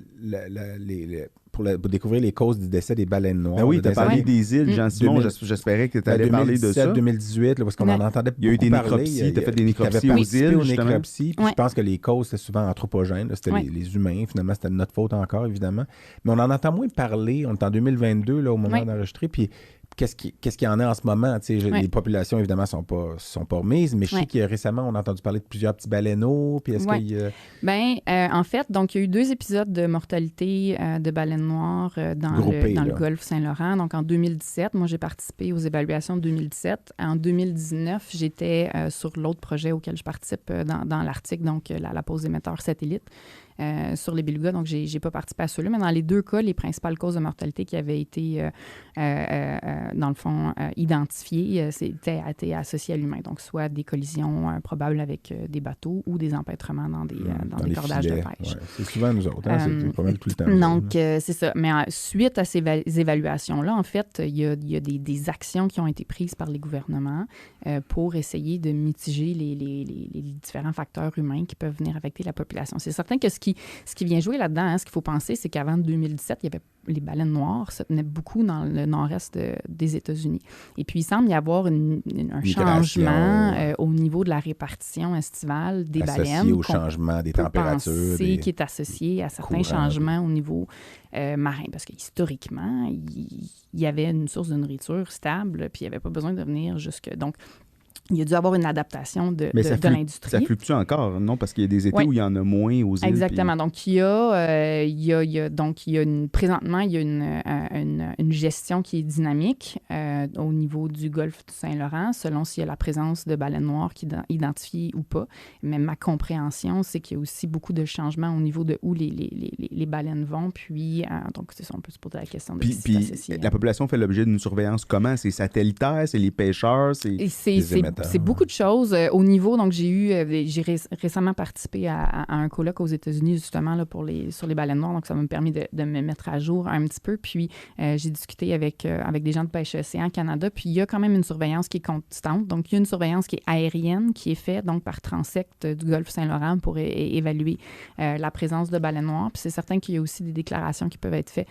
pour découvrir les causes du décès des baleines noires. Ben oui, tu as parlé des îles, Jean-Simon. J'espérais que tu allais parler de ça. 2018, parce qu'on en entendait beaucoup. Il y a eu des nécropsies. Tu as fait des nécropsies aux îles, justement. Puis je pense que les causes, c'était souvent anthropogènes. C'était les humains. Finalement, c'était de notre faute encore, évidemment. Mais on en entend moins parler. On est en 2022, là, au moment d'enregistrer. Puis qu'est-ce qu'il y en a en ce moment? Les populations, évidemment, sont pas remises, mais je sais que récemment, on a entendu parler de plusieurs petits baleineaux. Puis est-ce qu'il y a... en fait, donc, il y a eu 2 épisodes de mortalité de baleines noires dans le golfe Saint-Laurent. Donc, en 2017, moi, j'ai participé aux évaluations de 2017. En 2019, j'étais sur l'autre projet auquel je participe dans l'Arctique, donc la pose d'émetteurs satellites. sur les belugas, donc j'ai pas participé à ceux-là. Mais dans les deux cas, les principales causes de mortalité qui avaient été, dans le fond, identifiées, c'était associé à l'humain. Donc, soit des collisions probables avec des bateaux ou des empêtrements dans des cordages filets, de pêche. Ouais. C'est souvent nous autres, hein? C'est pas mal tout le temps. Donc, c'est ça. Mais suite à ces évaluations-là, en fait, il y a des actions qui ont été prises par les gouvernements pour essayer de mitiger les différents facteurs humains qui peuvent venir affecter la population. C'est certain que ce qui vient jouer là-dedans, hein, ce qu'il faut penser, c'est qu'avant 2017, il y avait les baleines noires se tenaient beaucoup dans le nord-est des États-Unis. Et puis, il semble y avoir un changement au niveau de la répartition estivale des baleines. Associé au changement des températures. Qui est associé à certains changements au niveau marin. Parce que historiquement, il y avait une source de nourriture stable, puis il n'y avait pas besoin de venir jusque... Donc, il y a dû avoir une adaptation de l'industrie. Ça fluctue encore, non? Parce qu'il y a des étés où il y en a moins aux îles. Exactement. Puis... Donc, présentement, il y a une gestion qui est dynamique au niveau du golfe du Saint-Laurent, selon s'il y a la présence de baleines noires qui identifient ou pas. Mais ma compréhension, c'est qu'il y a aussi beaucoup de changements au niveau de où les baleines vont. Puis, donc, c'est ça, on peut se poser la question de si c'est associé. La population fait l'objet d'une surveillance comment? C'est satellitaire? C'est les pêcheurs? C'est beaucoup de choses. Au niveau, donc j'ai récemment participé à un colloque aux États-Unis justement là, sur les baleines noires, donc ça m'a permis de me mettre à jour un petit peu. Puis j'ai discuté avec des gens de Pêche Océan Canada, puis il y a quand même une surveillance qui est constante. Donc il y a une surveillance qui est aérienne, qui est faite donc par Transect du golfe Saint-Laurent pour évaluer la présence de baleines noires. Puis c'est certain qu'il y a aussi des déclarations qui peuvent être faites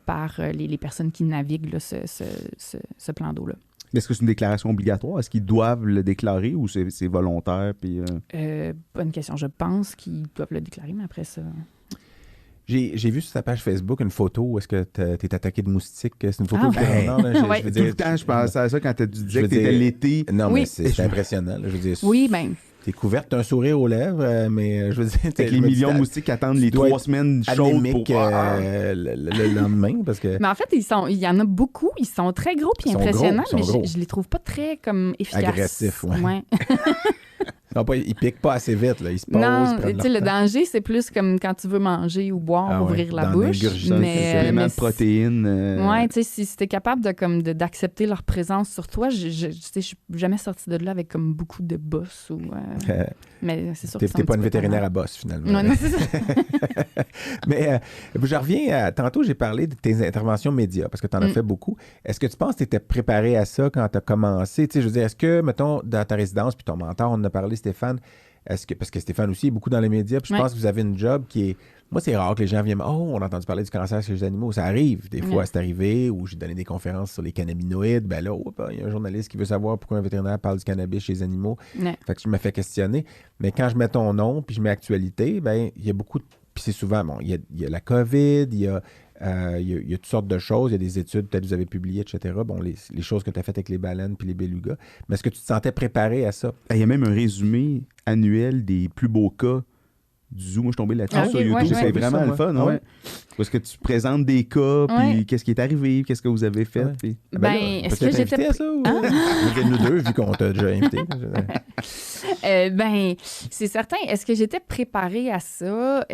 par les personnes qui naviguent là, ce plan d'eau-là. Est-ce que c'est une déclaration obligatoire? Est-ce qu'ils doivent le déclarer ou c'est volontaire? Puis, bonne question. Je pense qu'ils doivent le déclarer, mais après ça... J'ai vu sur ta page Facebook une photo où est-ce que tu es attaqué de moustiques. C'est une photo je veux dire, tout le temps, je pensais à ça quand tu disais que tu étais l'été. Non, mais c'est impressionnant. Là, je veux dire, oui, bien... T'es couverte, t'as un sourire aux lèvres, mais je veux dire... Avec les millions de moustiques qui attendent les 3 semaines chaudes pour... le lendemain, parce que... Mais en fait, il y en a beaucoup, ils sont très gros puis impressionnants, mais je les trouve pas très comme efficaces. Agressifs, ouais. Ils piquent pas assez vite, là. Ils se posent. Non, tu sais, le danger, c'est plus comme quand tu veux manger ou boire, ouvrir la bouche. Mais de protéines. Oui, tu sais, si tu es capable d'accepter leur présence sur toi, je suis jamais sortie de là avec comme beaucoup de bosses. Mais c'est sûr que t'es pas une vétérinaire à bosse, finalement. Non, c'est ça. Mais je reviens tantôt, j'ai parlé de tes interventions médias, parce que tu en as fait beaucoup. Est-ce que tu penses que tu étais préparé à ça quand tu as commencé? Tu sais, je veux dire, est-ce que, mettons, dans ta résidence, puis ton mentor, on en a parlé, Stéphane, parce que Stéphane aussi est beaucoup dans les médias, puis je pense que vous avez une job qui est... Moi, c'est rare que les gens viennent... Oh, on a entendu parler du cancer chez les animaux. Ça arrive. Des fois, c'est arrivé, ou j'ai donné des conférences sur les cannabinoïdes. Ben là, il y a un journaliste qui veut savoir pourquoi un vétérinaire parle du cannabis chez les animaux. Fait que je me fais questionner. Mais quand je mets ton nom, puis je mets actualité, ben il y a beaucoup de... Puis c'est souvent, bon, il y a la COVID, il y a toutes sortes de choses. Il y a des études, peut-être que vous avez publiées, etc. Bon, les choses que tu as faites avec les baleines puis les belugas. Mais est-ce que tu te sentais préparé à ça? Il y a même un résumé annuel des plus beaux cas du zoo. Moi, je suis tombé là-dessus sur YouTube. C'est vraiment le fun, non? Parce que tu présentes des cas, puis qu'est-ce qui est arrivé, qu'est-ce que vous avez fait. Puis... est-ce que j'étais à ça? Ou... nous deux, vu qu'on t'a déjà invité. C'est certain. Est-ce que j'étais préparée à ça?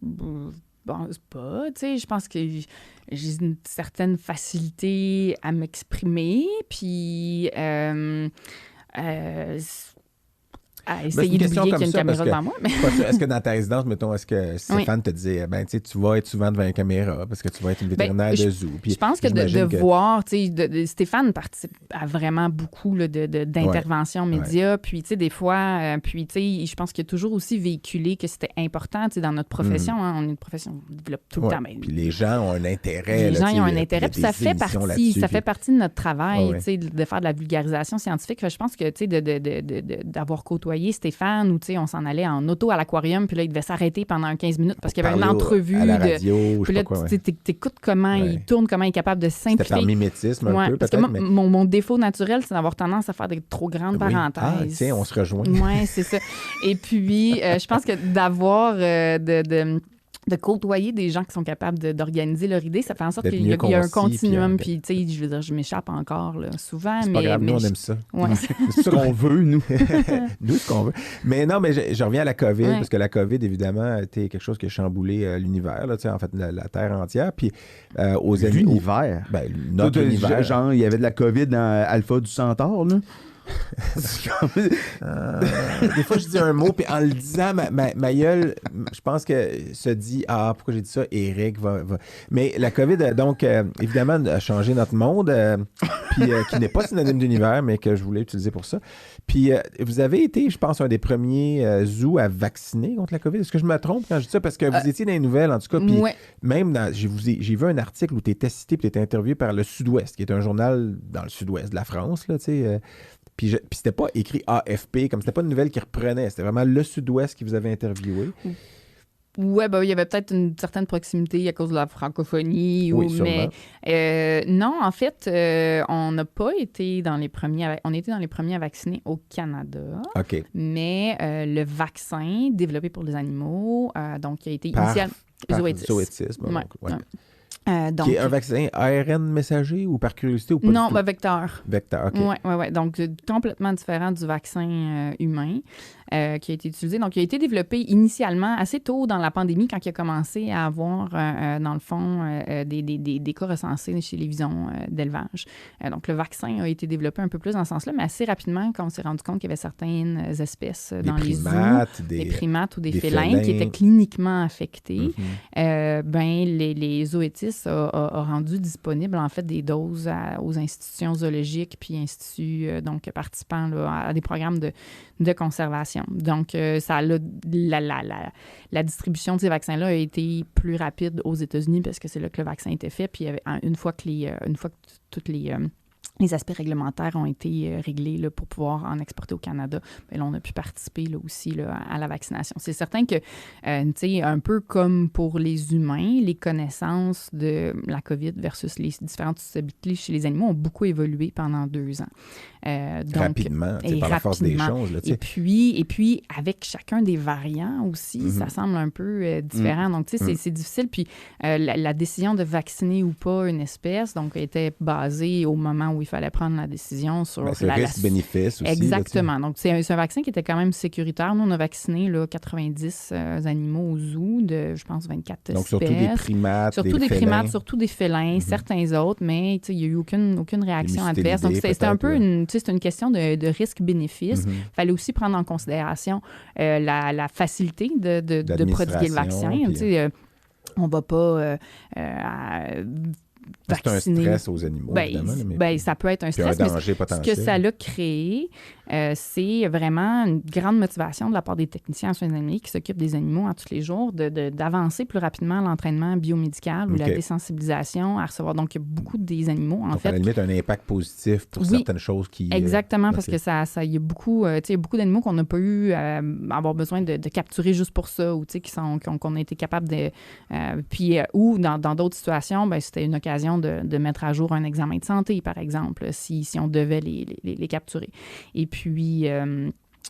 Bon, c'est pas, tu sais, je pense que j'ai une certaine facilité à m'exprimer, puis à essayer d'oublier qu'il y a une caméra devant moi. Mais... Est-ce que dans ta résidence, mettons, est-ce que Stéphane te disait, tu vas être souvent devant une caméra parce que tu vas être une vétérinaire de zoo? Puis je pense que de voir, tu sais, Stéphane participe à vraiment beaucoup là, d'interventions médias. Puis, tu sais, des fois, je pense qu'il a toujours aussi véhiculé que c'était important, tu sais, dans notre profession. On est une profession qui développe tout le temps. Puis les gens ont un intérêt. Les gens ont un intérêt. Puis ça fait partie de notre travail, tu sais, de faire de la vulgarisation scientifique. Je pense que, tu sais, d'avoir côtoyé Stéphane, où on s'en allait en auto à l'aquarium, puis là, il devait s'arrêter pendant 15 minutes parce qu'il y avait une entrevue. À la radio, puis là, t'écoutes comment il tourne, comment il est capable de simplifier. C'était par mimétisme un peu, parce peut-être. Que mon défaut naturel, c'est d'avoir tendance à faire des trop grandes parenthèses. Ah, tiens, on se rejoint. Oui, c'est ça. Et puis, je pense que d'avoir de côtoyer des gens qui sont capables d'organiser leur idée, ça fait en sorte D'être qu'il y a mieux un concis, continuum. Puis, tu sais, je veux dire, je m'échappe encore là, souvent. C'est mais, pas grave, nous, mais on aime ça. Ouais. C'est ce qu'on veut, nous. Nous, ce qu'on veut. Mais non, mais je reviens à la COVID, Ouais. parce que la COVID, évidemment, a été quelque chose qui a chamboulé l'univers, là, tu sais, en fait, la Terre entière. Puis aux L'univers. Ben, notre univers. Genre, il y avait de la COVID dans Alpha du Centaure, là. Des fois, je dis un mot, puis en le disant, ma gueule, je pense que se dit « Ah, pourquoi j'ai dit ça? Eric va... » Mais la COVID, donc, évidemment, a changé notre monde, puis qui n'est pas synonyme d'univers, mais que je voulais utiliser pour ça. Puis vous avez été, je pense, un des premiers zoos à vacciner contre la COVID. Est-ce que je me trompe quand je dis ça? Parce que vous étiez dans les nouvelles, en tout cas, puis même, j'ai vu un article où tu étais cité, puis tu étais interviewé par Le Sud-Ouest, qui est un journal dans le sud-ouest de la France, là, tu sais... Puis c'était pas écrit AFP, comme c'était pas une nouvelle qui reprenait. C'était vraiment Le Sud-Ouest qui vous avait interviewé. Ouais, ben, il y avait peut-être une certaine proximité à cause de la francophonie. Oui, mais non, en fait, on n'a pas été dans les premiers... On était dans les premiers à vacciner au Canada. OK. Mais le vaccin développé pour les animaux, donc qui a été initialement... Zoétisme. Ouais. Donc, qui est un vaccin ARN messager ou par curiosité ou pas non, du tout? ben, vecteur. Vecteur, OK. Oui. Donc, complètement différent du vaccin humain qui a été utilisé. Donc, il a été développé initialement assez tôt dans la pandémie quand il a commencé à avoir, dans le fond, des cas recensés chez les visons d'élevage. Donc, le vaccin a été développé un peu plus dans ce sens-là, mais assez rapidement, quand on s'est rendu compte qu'il y avait certaines espèces dans les zoos, des primates ou des félins qui étaient cliniquement affectés, ben, les zoétistes a rendu disponible en fait des doses aux institutions zoologiques puis instituts donc participants là, à des programmes de conservation. Donc, ça la distribution de ces vaccins-là a été plus rapide aux États-Unis parce que c'est là que le vaccin était fait. Puis une fois que toutes les aspects réglementaires ont été réglés là, pour pouvoir en exporter au Canada, bien, là, on a pu participer là, aussi là, à la vaccination. C'est certain que, tu sais, un peu comme pour les humains, les connaissances de la COVID versus les différentes susceptibilités chez les animaux ont beaucoup évolué pendant 2 ans. Donc, rapidement, par la force des choses. Là, et puis, avec chacun des variants aussi, ça semble un peu différent. Donc, tu sais, c'est difficile. Puis, la décision de vacciner ou pas une espèce, donc, était basée au moment où il fallait prendre la décision sur le risque-bénéfice aussi. Exactement. Là, donc, c'est un vaccin qui était quand même sécuritaire. Nous, on a vacciné là, 90 animaux au zoo de, je pense, 24 donc, espèces. Surtout des primates, surtout des félins, certains autres, mais il n'y a eu aucune réaction adverse. Donc, c'était un peu c'est une question de risque-bénéfice. Il fallait aussi prendre en considération la facilité de prodiguer le vaccin. On ne va pas vacciner. C'est un stress aux animaux, évidemment. Mais ça peut être un stress. Un danger potentiel. Ce que ça a créé, c'est vraiment une grande motivation de la part des techniciens en soins animaliers qui s'occupent des animaux tous les jours d'avancer plus rapidement l'entraînement biomédical ou la désensibilisation à recevoir. Donc, il y a beaucoup des animaux, en fait. À la limite, un impact positif pour certaines choses qui... Exactement, parce que il y a beaucoup d'animaux qu'on n'a pas eu à avoir besoin de capturer juste pour ça ou qu'on a été capable de... ou dans d'autres situations, ben, c'était une occasion de mettre à jour un examen de santé, par exemple, si on devait les capturer. Et puis...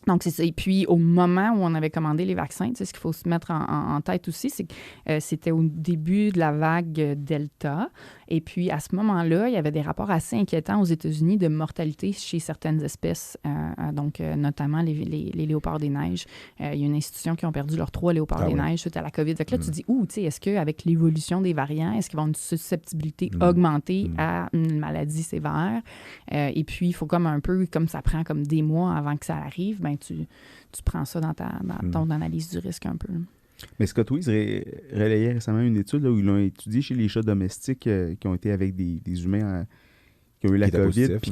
donc, c'est ça. Et puis, au moment où on avait commandé les vaccins, ce qu'il faut se mettre en tête aussi, c'est que c'était au début de la vague Delta. Et puis, à ce moment-là, il y avait des rapports assez inquiétants aux États-Unis de mortalité chez certaines espèces, donc notamment les léopards des neiges. Il y a une institution qui ont perdu leurs 3 léopards des neiges suite à la COVID. Donc là, tu dis, est-ce qu'avec l'évolution des variants, est-ce qu'ils vont avoir une susceptibilité augmentée à une maladie sévère? Et puis, il faut comme un peu, comme ça prend comme des mois avant que ça arrive, ben tu prends ça dans ton analyse du risque un peu. Mais Scott Weiss relayait récemment une étude là, où ils l'ont étudié chez les chats domestiques qui ont été avec des humains qui ont eu la COVID, puis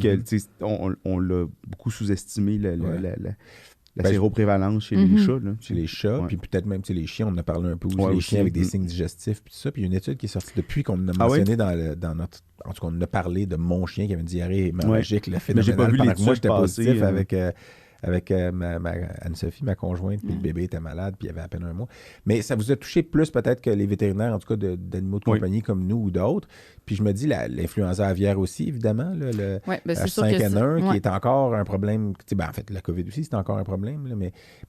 on l'a beaucoup sous-estimé, la séroprévalence chez les chats. Là. Chez les chats, puis peut-être même les chiens, on en a parlé un peu aussi, les chiens avec des signes digestifs, puis tout ça. Puis il y a une étude qui est sortie depuis qu'on a mentionné dans notre... En tout cas, on a parlé de mon chien qui avait une diarrhée hémorragique, le phénoménal, pendant que moi, j'étais positif avec Anne-Sophie, ma conjointe, puis le bébé était malade, puis il y avait à peine un mois. Mais ça vous a touché plus peut-être que les vétérinaires, en tout cas d'animaux de compagnie comme nous ou d'autres. Puis je me dis, l'influenza aviaire aussi, évidemment, là, le H5N1, qui est encore un problème. En fait, la COVID aussi, c'est encore un problème. Là,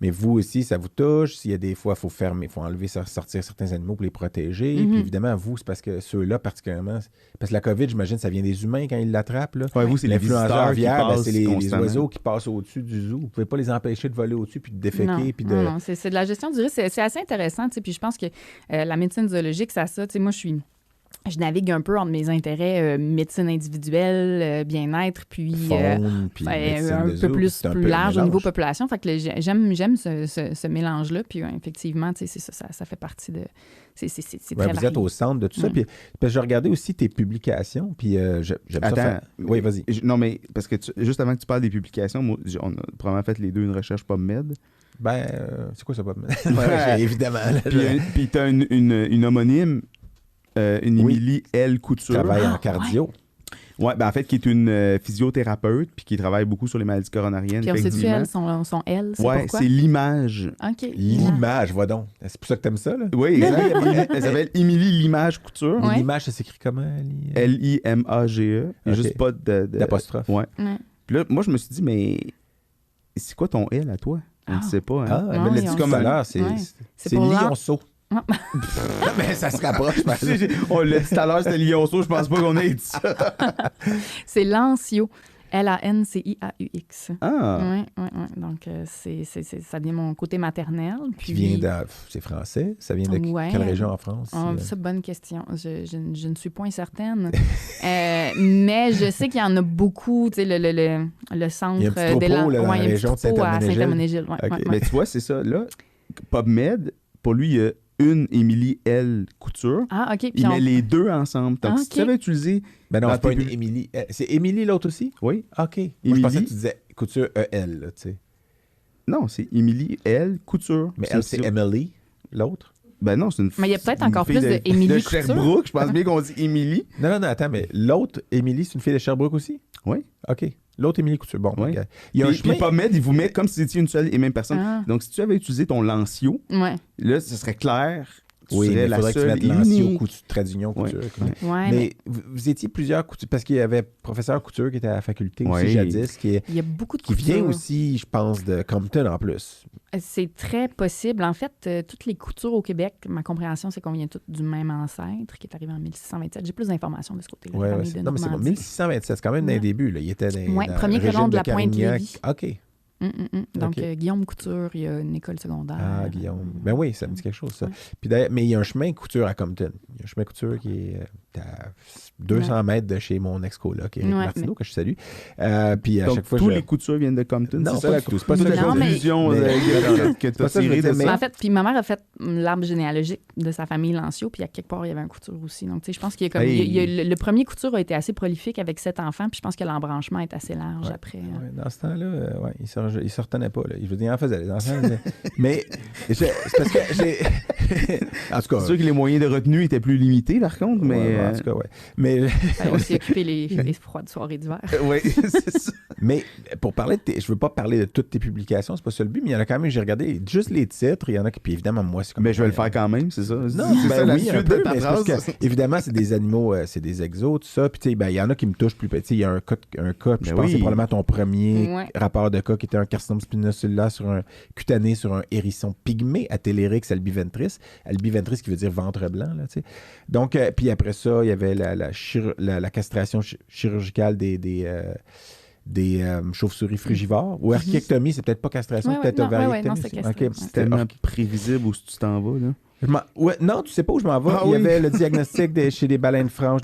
mais vous aussi, ça vous touche. S'il y a des fois, il faut fermer, il faut enlever, sortir certains animaux pour les protéger. Puis évidemment, vous, c'est parce que ceux-là, particulièrement, parce que la COVID, j'imagine, ça vient des humains quand ils l'attrapent. Là. Vous, c'est l'influenza aviaire, c'est les oiseaux qui passent au-dessus du zoo. Vous ne pouvez pas les empêcher de voler au-dessus puis de déféquer. Non, c'est de la gestion du risque. C'est assez intéressant. Puis je pense que la médecine zoologique, ça. Moi, je navigue un peu entre mes intérêts médecine individuelle, bien-être, puis faune, puis un peu plus large au niveau population. Fait que j'aime ce mélange-là. Puis effectivement, c'est ça fait partie de... C'est très vous êtes au centre de tout ça. Puis, parce que j'ai regardé aussi tes publications, puis j'aime ça faire... Oui, vas-y. Non, mais parce que juste avant que tu parles des publications, moi, on a probablement fait les deux une recherche PubMed. C'est quoi ça, PubMed? Évidemment. Puis tu as une homonyme, une Émilie L. Couture. Qui travaille en cardio. Oui, en fait, qui est une physiothérapeute puis qui travaille beaucoup sur les maladies coronariennes. Puis on sait-tu, elle, son L, c'est pourquoi? C'est l'image. OK. L'image, vois donc. C'est pour ça que t'aimes ça, là? Oui, exact. Elle s'appelle Émilie L'Image Couture. Ouais. L'image, ça s'écrit comment? L-I-M-A-G-E. Il n'y a juste pas d'apostrophe. Ouais. Puis là, moi, je me suis dit, mais c'est quoi ton L à toi? On ne sait pas. Hein? Elle me l'a dit comme à l'heure. C'est lionceau. Mais ça se rapproche. On l'a dit tout à l'heure, c'était lionceau. Je pense pas qu'on ait dit ça. C'est Lancio. L-A-N-C-I-A-U-X. Ah! Oui. Donc, ça vient de mon côté maternel. Puis c'est français? Ça vient de quelle région en France? C'est une bonne question. Je ne suis pas incertaine. Mais je sais qu'il y en a beaucoup. Tu sais, le centre de la région de Saint-Herménégil. Mais tu vois, c'est ça. Là, PubMed, pour lui, il y a une Émilie L. Couture. Ah, OK. Puis il met les deux ensemble. Donc, si tu avais utilisé... non, c'est pas une Émilie. C'est Émilie l'autre aussi? Oui. OK. Moi, je pensais que tu disais Couture E-L, tu sais. Non, c'est Émilie L. Couture. Mais elle, c'est Emily, l'autre? Non, c'est une mais il y a peut-être encore plus d'Émilie Couture. De Sherbrooke, je pense bien qu'on dit Émilie. Non, attends, mais l'autre Émilie, c'est une fille de Sherbrooke aussi? Oui. OK. L'autre Émilie Couture. Bon, oui. Il y a puis PubMed, il vous met comme si c'était une seule et même personne. Ah. Donc, si tu avais utilisé ton Lancio, là, ce serait clair. Oui, mais il faudrait que tu mettes Lancio, trait d'union, Couture. Mais vous étiez plusieurs coutures, parce qu'il y avait professeur Couture qui était à la faculté aussi jadis, il y a beaucoup de qui vient aussi, je pense, de Compton en plus. C'est très possible. En fait, toutes les coutures au Québec, ma compréhension, c'est qu'on vient toutes du même ancêtre qui est arrivé en 1627. J'ai plus d'informations de ce côté-là. Non, mais c'est bon, 1627, c'est quand même dans les débuts. Il était dans premier colon de la Pointe-Lévis. OK. Donc, Guillaume Couture, il y a une école secondaire. Ah, Guillaume. Ben oui, ça me dit quelque chose, ça. Puis mais il y a un chemin Couture à Compton. Il y a un chemin Couture qui est à 200 mètres de chez mon ex-coloc, Éric Martineau, que je salue. Puis à donc, chaque fois, tous les coutures viennent de Compton? Non, c'est ça, c'est pas ça la conclusion que tu as tirée de ça. En fait, puis ma mère a fait l'arbre généalogique de sa famille Lancio, puis à quelque part, il y avait un Couture aussi. Donc, tu sais, je pense qu'il y a le premier Couture a été assez prolifique avec 7 enfants, puis je pense que l'embranchement est assez large après. Dans ce temps-là, il se retenait pas. Là. Je veux dire, il en faisait les enfants. Mais c'est parce que j'ai... En tout cas... C'est sûr que les moyens de retenue étaient plus limités, par contre, mais... en tout cas, Mais... on s'est occupé les froides soirées d'hiver. Oui, c'est ça. Mais pour parler de je veux pas parler de toutes tes publications, c'est pas ça le but, mais il y en a quand même, j'ai regardé juste les titres, il y en a qui... Puis évidemment, moi, c'est comme... Mais je vais le faire quand même, c'est ça? Non, c'est ça, oui, un peu, mais parce que, évidemment, c'est des animaux, c'est des exos, tout ça. Puis, tu sais, il y en a qui me touchent plus petit. Il y a un cas, je pense que c'est probablement ton premier rapport de cas qui était un carcinome spinocellulaire cutané sur un hérisson pygmée, Atelerix albiventris. Albiventris qui veut dire ventre blanc, là, tu sais. Donc, puis après ça, il y avait la castration chirurgicale des chauves-souris frugivores. Ou archéectomie, c'est peut-être pas castration, peut-être ovariectomie. C'est tellement prévisible où tu t'en vas, là. Non, tu sais pas où je m'en vais. Il y avait le diagnostic chez les baleines franches,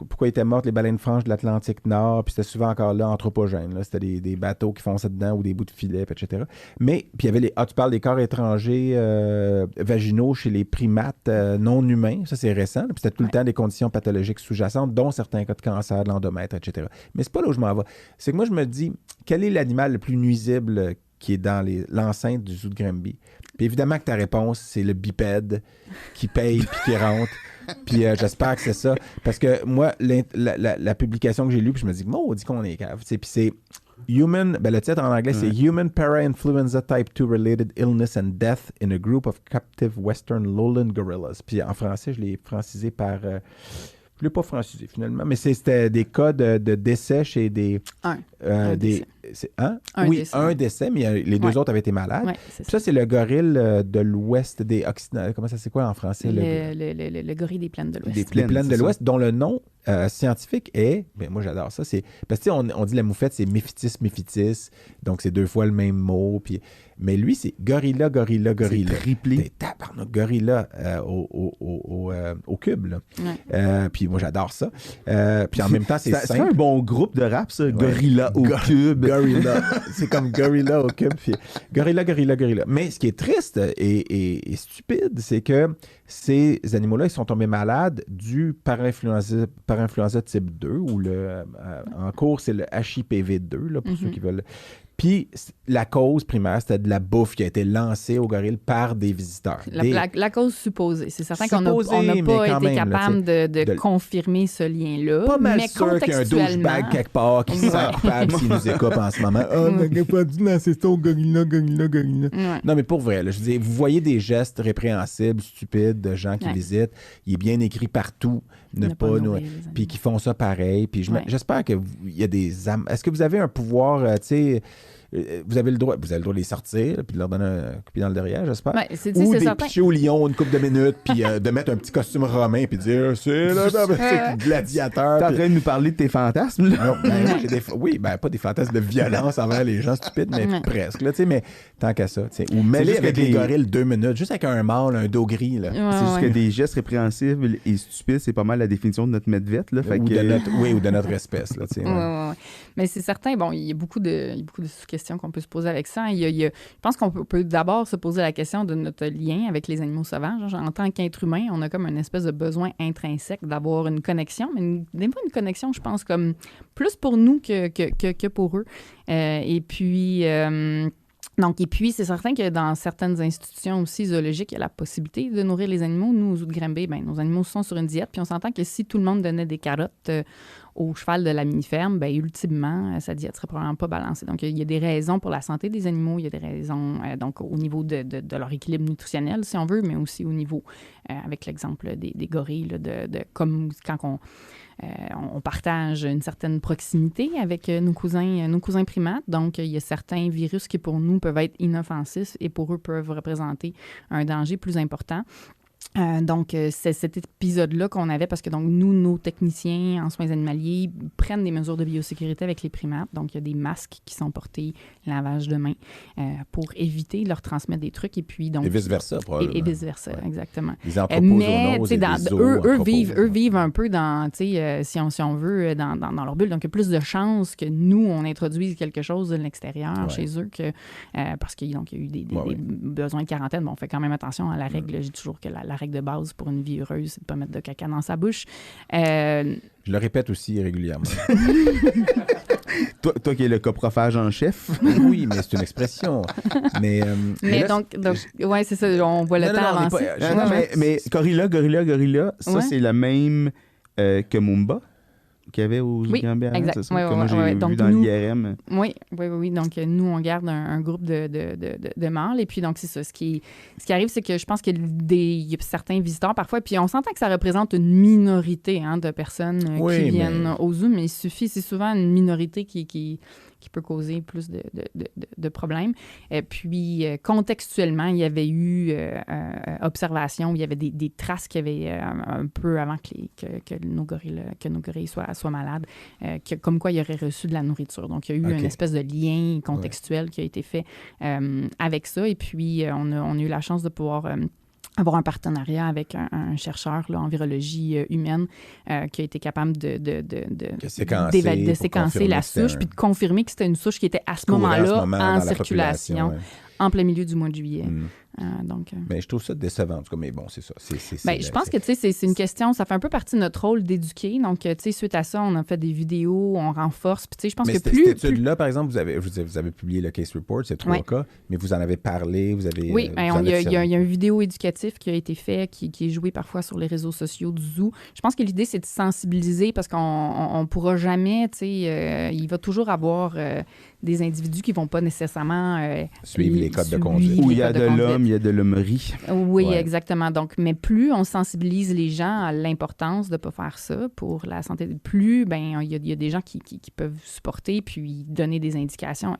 pourquoi étaient mortes les baleines franches de l'Atlantique Nord, puis c'était souvent encore là anthropogène. Là. C'était des bateaux qui fonçaient dedans ou des bouts de filet, etc. Mais, puis il y avait tu parles des corps étrangers vaginaux chez les primates non humains, ça c'est récent, puis c'était tout le temps des conditions pathologiques sous-jacentes, dont certains cas de cancer, de l'endomètre, etc. Mais c'est pas là où je m'en vais. C'est que moi je me dis, quel est l'animal le plus nuisible qui est dans l'enceinte du zoo de Granby? Puis évidemment que ta réponse, c'est le bipède qui paye puis qui rentre. Puis j'espère que c'est ça. Parce que moi, la publication que j'ai lue, puis je me dis, maudit qu'on est cave. Puis c'est le titre en anglais, c'est Human Para-Influenza Type 2 Related Illness and Death in a Group of Captive Western Lowland Gorillas. Puis en français, je l'ai francisé par... je ne l'ai pas francisé finalement, mais c'était des cas de décès chez des... Un décès. Un décès, mais les deux autres avaient été malades. Ouais, ça, c'est le gorille de l'ouest des Occidentaux. Comment ça, c'est quoi en français? Le gorille des plaines de l'ouest. Des plaines de l'ouest, dont le nom scientifique est... moi, j'adore ça. Parce que on dit la moufette, c'est méphitis. Donc, c'est deux fois le même mot. Mais lui, c'est gorilla. C'est triplé. C'est tabarnak, gorilla au cube. Là. Ouais. Puis moi, j'adore ça. Puis en même temps, c'est simple. C'est un bon groupe de rap, ça. Gorilla au cube. Gorilla. C'est comme gorilla au cube. Puis gorilla. Mais ce qui est triste et stupide, c'est que ces animaux-là, ils sont tombés malades du para-influenza type 2, ou en cours, c'est le HIPV2, là, pour ceux qui veulent... Puis la cause primaire, c'était de la bouffe qui a été lancée aux gorilles par des visiteurs. La cause supposée. C'est certain qu'on n'a pas été capable de confirmer ce lien-là. Pas mal mais sûr qu'il y a un douchebag quelque part qui se sent coupable s'il nous écoute en ce moment. On n'a pas dû lancer ça au gorilla. Non, mais pour vrai, là, je veux dire, vous voyez des gestes répréhensibles, stupides de gens qui visitent. Il est bien écrit partout. Puis qui font ça pareil. Puis j'espère qu'il y a des âmes. Est-ce que vous avez un pouvoir, tu sais... Vous avez le droit de les sortir puis de leur donner un coup de pied dans le derrière, j'espère. Ou des pichets au lion une couple de minutes puis de mettre un petit costume romain puis de dire c'est gladiateur. T'es en train de nous parler de tes fantasmes, là? Non, pas des fantasmes de violence envers les gens stupides, mais presque. Là, mais tant qu'à ça. Ou mêler avec les gorilles 2 minutes, juste avec un mâle, un dos gris. Là. C'est juste que des gestes répréhensibles et stupides, c'est pas mal la définition de notre medvette. Là, ou de notre espèce. Là, ouais. Mais c'est certain, bon, il y a beaucoup de questions qu'on peut se poser avec ça. Je pense qu'on peut d'abord se poser la question de notre lien avec les animaux sauvages. En tant qu'être humain, on a comme une espèce de besoin intrinsèque d'avoir une connexion, mais des fois une connexion, je pense, comme plus pour nous que pour eux. Et puis, c'est certain que dans certaines institutions aussi zoologiques, il y a la possibilité de nourrir les animaux. Nous, aux Zoo de Granby, nos animaux sont sur une diète, puis on s'entend que si tout le monde donnait des carottes au cheval de la mini-ferme, ultimement, sa diète serait probablement pas balancée. Donc, il y a des raisons pour la santé des animaux, il y a des raisons donc au niveau de leur équilibre nutritionnel, si on veut, mais aussi au niveau, avec l'exemple des gorilles, là, comme quand on partage une certaine proximité avec nos cousins primates. Donc, il y a certains virus qui, pour nous, peuvent être inoffensifs et pour eux peuvent représenter un danger plus important. Donc, c'est cet épisode-là qu'on avait parce que donc nous, nos techniciens en soins animaliers prennent des mesures de biosécurité avec les primates. Donc, il y a des masques qui sont portés, lavage de mains, pour éviter de leur transmettre des trucs. Et puis, donc, et vice-versa, probablement. Et vice-versa, exactement. Les anthropozoonoses eux vivent un peu dans, si on veut, dans leur bulle. Donc, il y a plus de chances que nous, on introduise quelque chose de l'extérieur chez eux que parce qu'il y a eu des besoins de quarantaine. Bon, on fait quand même attention à la règle. Je dis toujours que la règle de base pour une vie heureuse, c'est de ne pas mettre de caca dans sa bouche. Je le répète aussi régulièrement. toi qui es le coprophage en chef. Oui, mais c'est une expression. Mais là, donc ouais, c'est ça, on voit le temps avancer. Mais gorilla, ça, c'est le même que Mumba qu'il y avait aux Gambia, c'est ça? Que moi, j'ai vu dans l'IRM. Oui. Donc, nous, on garde un groupe de mâles. Et puis, donc, c'est ça. Ce qui arrive, c'est que je pense qu'il y a certains visiteurs parfois. Puis, on s'entend que ça représente une minorité de personnes qui viennent au zoo, mais c'est souvent une minorité qui peut causer plus de problèmes. Et puis, contextuellement, il y avait eu observation, il y avait des traces qu'il y avait un peu avant que nos gorilles soient malades, comme quoi ils auraient reçu de la nourriture. Donc, il y a eu une espèce de lien contextuel qui a été fait avec ça. Et puis, on a eu la chance de pouvoir avoir un partenariat avec un chercheur là, en virologie humaine qui a été capable de séquencer la souche puis de confirmer que c'était une souche qui était à ce moment-là en circulation en plein milieu du mois de juillet. Mais je trouve ça décevant, en tout cas. Mais bon, c'est ça. Je pense que c'est une question, ça fait un peu partie de notre rôle d'éduquer. Donc, suite à ça, on a fait des vidéos, on renforce. Puis, je pense que cette étude-là, par exemple, vous avez publié le case report, c'est 3 cas, mais vous en avez parlé, vous avez... Oui, il y a une vidéo éducative qui a été faite, qui est jouée parfois sur les réseaux sociaux du zoo. Je pense que l'idée, c'est de sensibiliser parce qu'on ne pourra jamais, il va toujours avoir des individus qui ne vont pas nécessairement suivre les codes de conduite. Où il y a de l'homme, il y a de l'hommerie. Oui, exactement. Donc, mais plus on sensibilise les gens à l'importance de ne pas faire ça pour la santé, plus il y a des gens qui peuvent supporter puis donner des indications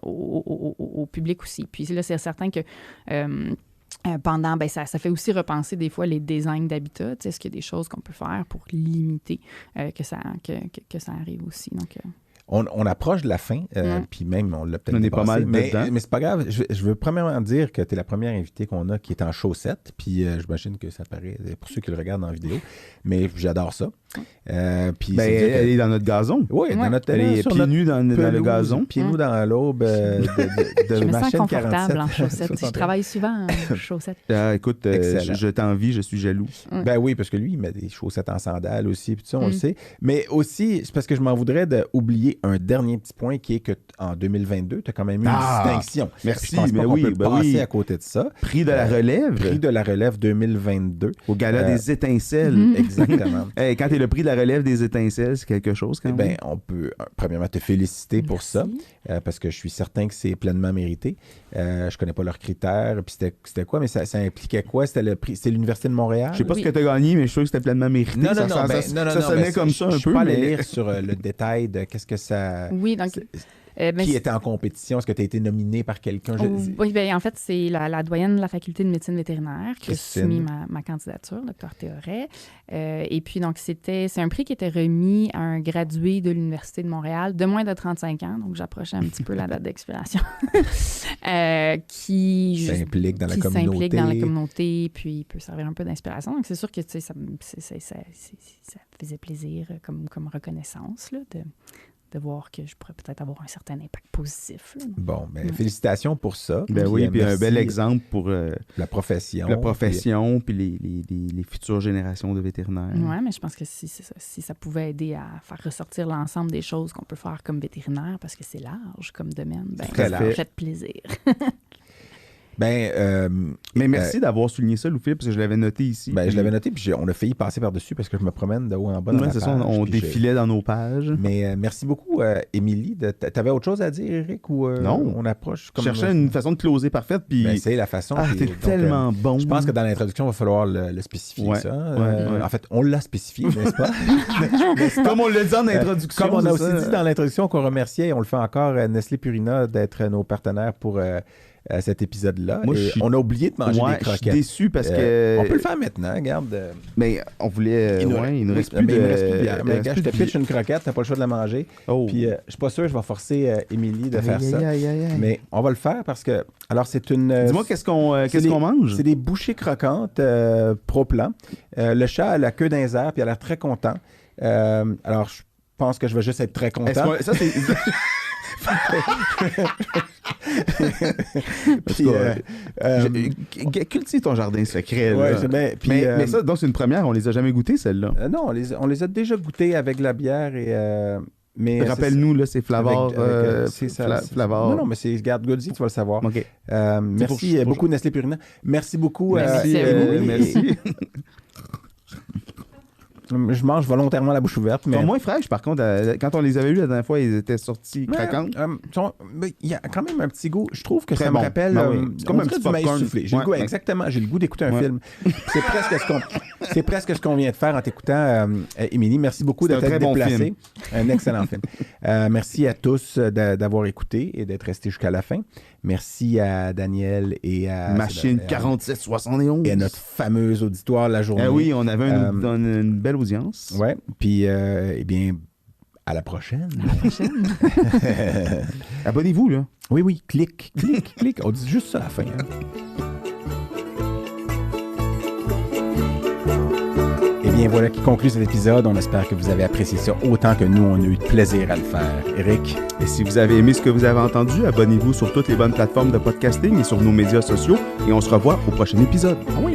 au public aussi. Puis là, c'est certain que pendant, ça fait aussi repenser des fois les designs d'habitat. Est-ce qu'il y a des choses qu'on peut faire pour limiter que ça arrive aussi? Donc, on approche de la fin, puis même, on l'a peut-être on est pas mal mais c'est pas grave. Je veux premièrement dire que tu es la première invitée qu'on a qui est en chaussettes, puis j'imagine que ça paraît pour ceux qui le regardent en vidéo, mais j'adore ça. Puis elle est dans notre gazon. Oui, elle est pieds nus dans le gazon. Pieds nus dans l'aube de je me ma sens chaîne confortable 47. en chaussettes. Je travaille souvent en chaussettes. Écoute, je t'envie, je suis jaloux. Ben oui, parce que lui, il met des chaussettes en sandales aussi, puis on le sait. Mais aussi, c'est parce que je m'en voudrais d'oublier un dernier petit point qui est qu'en 2022, tu as quand même eu une distinction. Merci, je pense pas qu'on peut passer à côté de ça. Prix de la relève. Prix de la relève 2022. Au gala des étincelles. Exactement. Quand tu es le prix de la relève des étincelles, c'est quelque chose quand même. Ben, on peut premièrement te féliciter pour ça, parce que je suis certain que c'est pleinement mérité. Je connais pas leurs critères, puis c'était quoi, mais ça impliquait quoi? C'était le prix, c'est l'Université de Montréal? Je sais pas ce que tu as gagné, mais je suis sûr que c'était pleinement mérité. Non, ça sonnait comme ça un peu. Je peux pas aller lire sur le détail de qu'est-ce que ça... Oui, donc... qui était en compétition? Est-ce que tu as été nominé par quelqu'un? Oui, en fait, c'est la doyenne de la faculté de médecine vétérinaire qui a soumis ma candidature, Dr Théoret. Et puis, donc, c'est un prix qui était remis à un gradué de l'Université de Montréal de moins de 35 ans, donc j'approchais un petit peu la date d'expiration, qui s'implique dans la communauté, puis peut servir un peu d'inspiration. Donc, c'est sûr que ça faisait plaisir comme reconnaissance là, de voir que je pourrais peut-être avoir un certain impact positif. Là. Bon, félicitations pour ça. Ben oui, puis un bel exemple pour la profession. Puis les futures générations de vétérinaires. Oui, mais je pense que si ça pouvait aider à faire ressortir l'ensemble des choses qu'on peut faire comme vétérinaire, parce que c'est large comme domaine, ça me fait plaisir. Mais merci d'avoir souligné ça, Louis-Philippe, parce que je l'avais noté ici. Je l'avais noté, puis on a failli passer par-dessus parce que je me promène de haut en bas dans la page. C'est ça, on défilait dans nos pages. Mais merci beaucoup, Émilie. T'avais autre chose à dire, Eric, ou non, on approche comme... Je cherchais une façon de closer parfaite, puis... c'est la façon. T'es tellement bon. Je pense que dans l'introduction, il va falloir le spécifier, ça. En fait, on l'a spécifié, n'est-ce pas? Comme on l'a dit en introduction. Comme on a aussi dit dans l'introduction qu'on remerciait, et on le fait encore, Nestlé Purina d'être nos partenaires pour... cet épisode-là. On a oublié de manger des croquettes. Je suis déçu parce que... On peut le faire maintenant, regarde. Mais on voulait... il nous reste plus de bière. Mais gars, je te pitch une croquette, t'as pas le choix de la manger. Puis je suis pas sûr que je vais forcer Émilie de faire ça. Mais on va le faire parce que... Alors, c'est une... Dis-moi, qu'est-ce qu'on mange? C'est des bouchées croquantes Pro-Plan. Le chat a la queue d'un air, puis il a l'air très content. Alors, je pense que je vais juste être très content. Ça, c'est... Cultive ton jardin secret. Mais ça, donc c'est une première, on les a jamais goûtées, celles-là. Non, on les a déjà goûtées avec la bière et... mais rappelle-nous, là, c'est Flavor. Flavor. Non, mais c'est Garde Goody, tu vas le savoir. Okay. Merci beaucoup, Nestlé Purina. Merci beaucoup. Merci. Je mange volontairement la bouche ouverte. Mais... Ils sont moins fraîches, par contre. Quand on les avait vus la dernière fois, ils étaient sortis craquantes. Il y a quand même un petit goût. Je trouve que très ça me rappelle comme un petit du maïs soufflé. J'ai le goût, exactement. J'ai le goût d'écouter un film. C'est presque ce qu'on vient de faire en t'écoutant, Émilie. Merci beaucoup d'être déplacée. Un excellent film. Merci à tous d'avoir écouté et d'être restés jusqu'à la fin. Merci à Daniel et à... Machine 4771. Et à notre fameuse auditoire la journée. Oui, on avait une belle audience. Oui, puis, eh bien, à la prochaine. Abonnez-vous, là. Oui, clique. On dit juste ça à la fin. Eh bien, bien, voilà qui conclut cet épisode. On espère que vous avez apprécié ça autant que nous, on a eu de plaisir à le faire. Éric? Et si vous avez aimé ce que vous avez entendu, abonnez-vous sur toutes les bonnes plateformes de podcasting et sur nos médias sociaux. Et on se revoit au prochain épisode. Ah oui!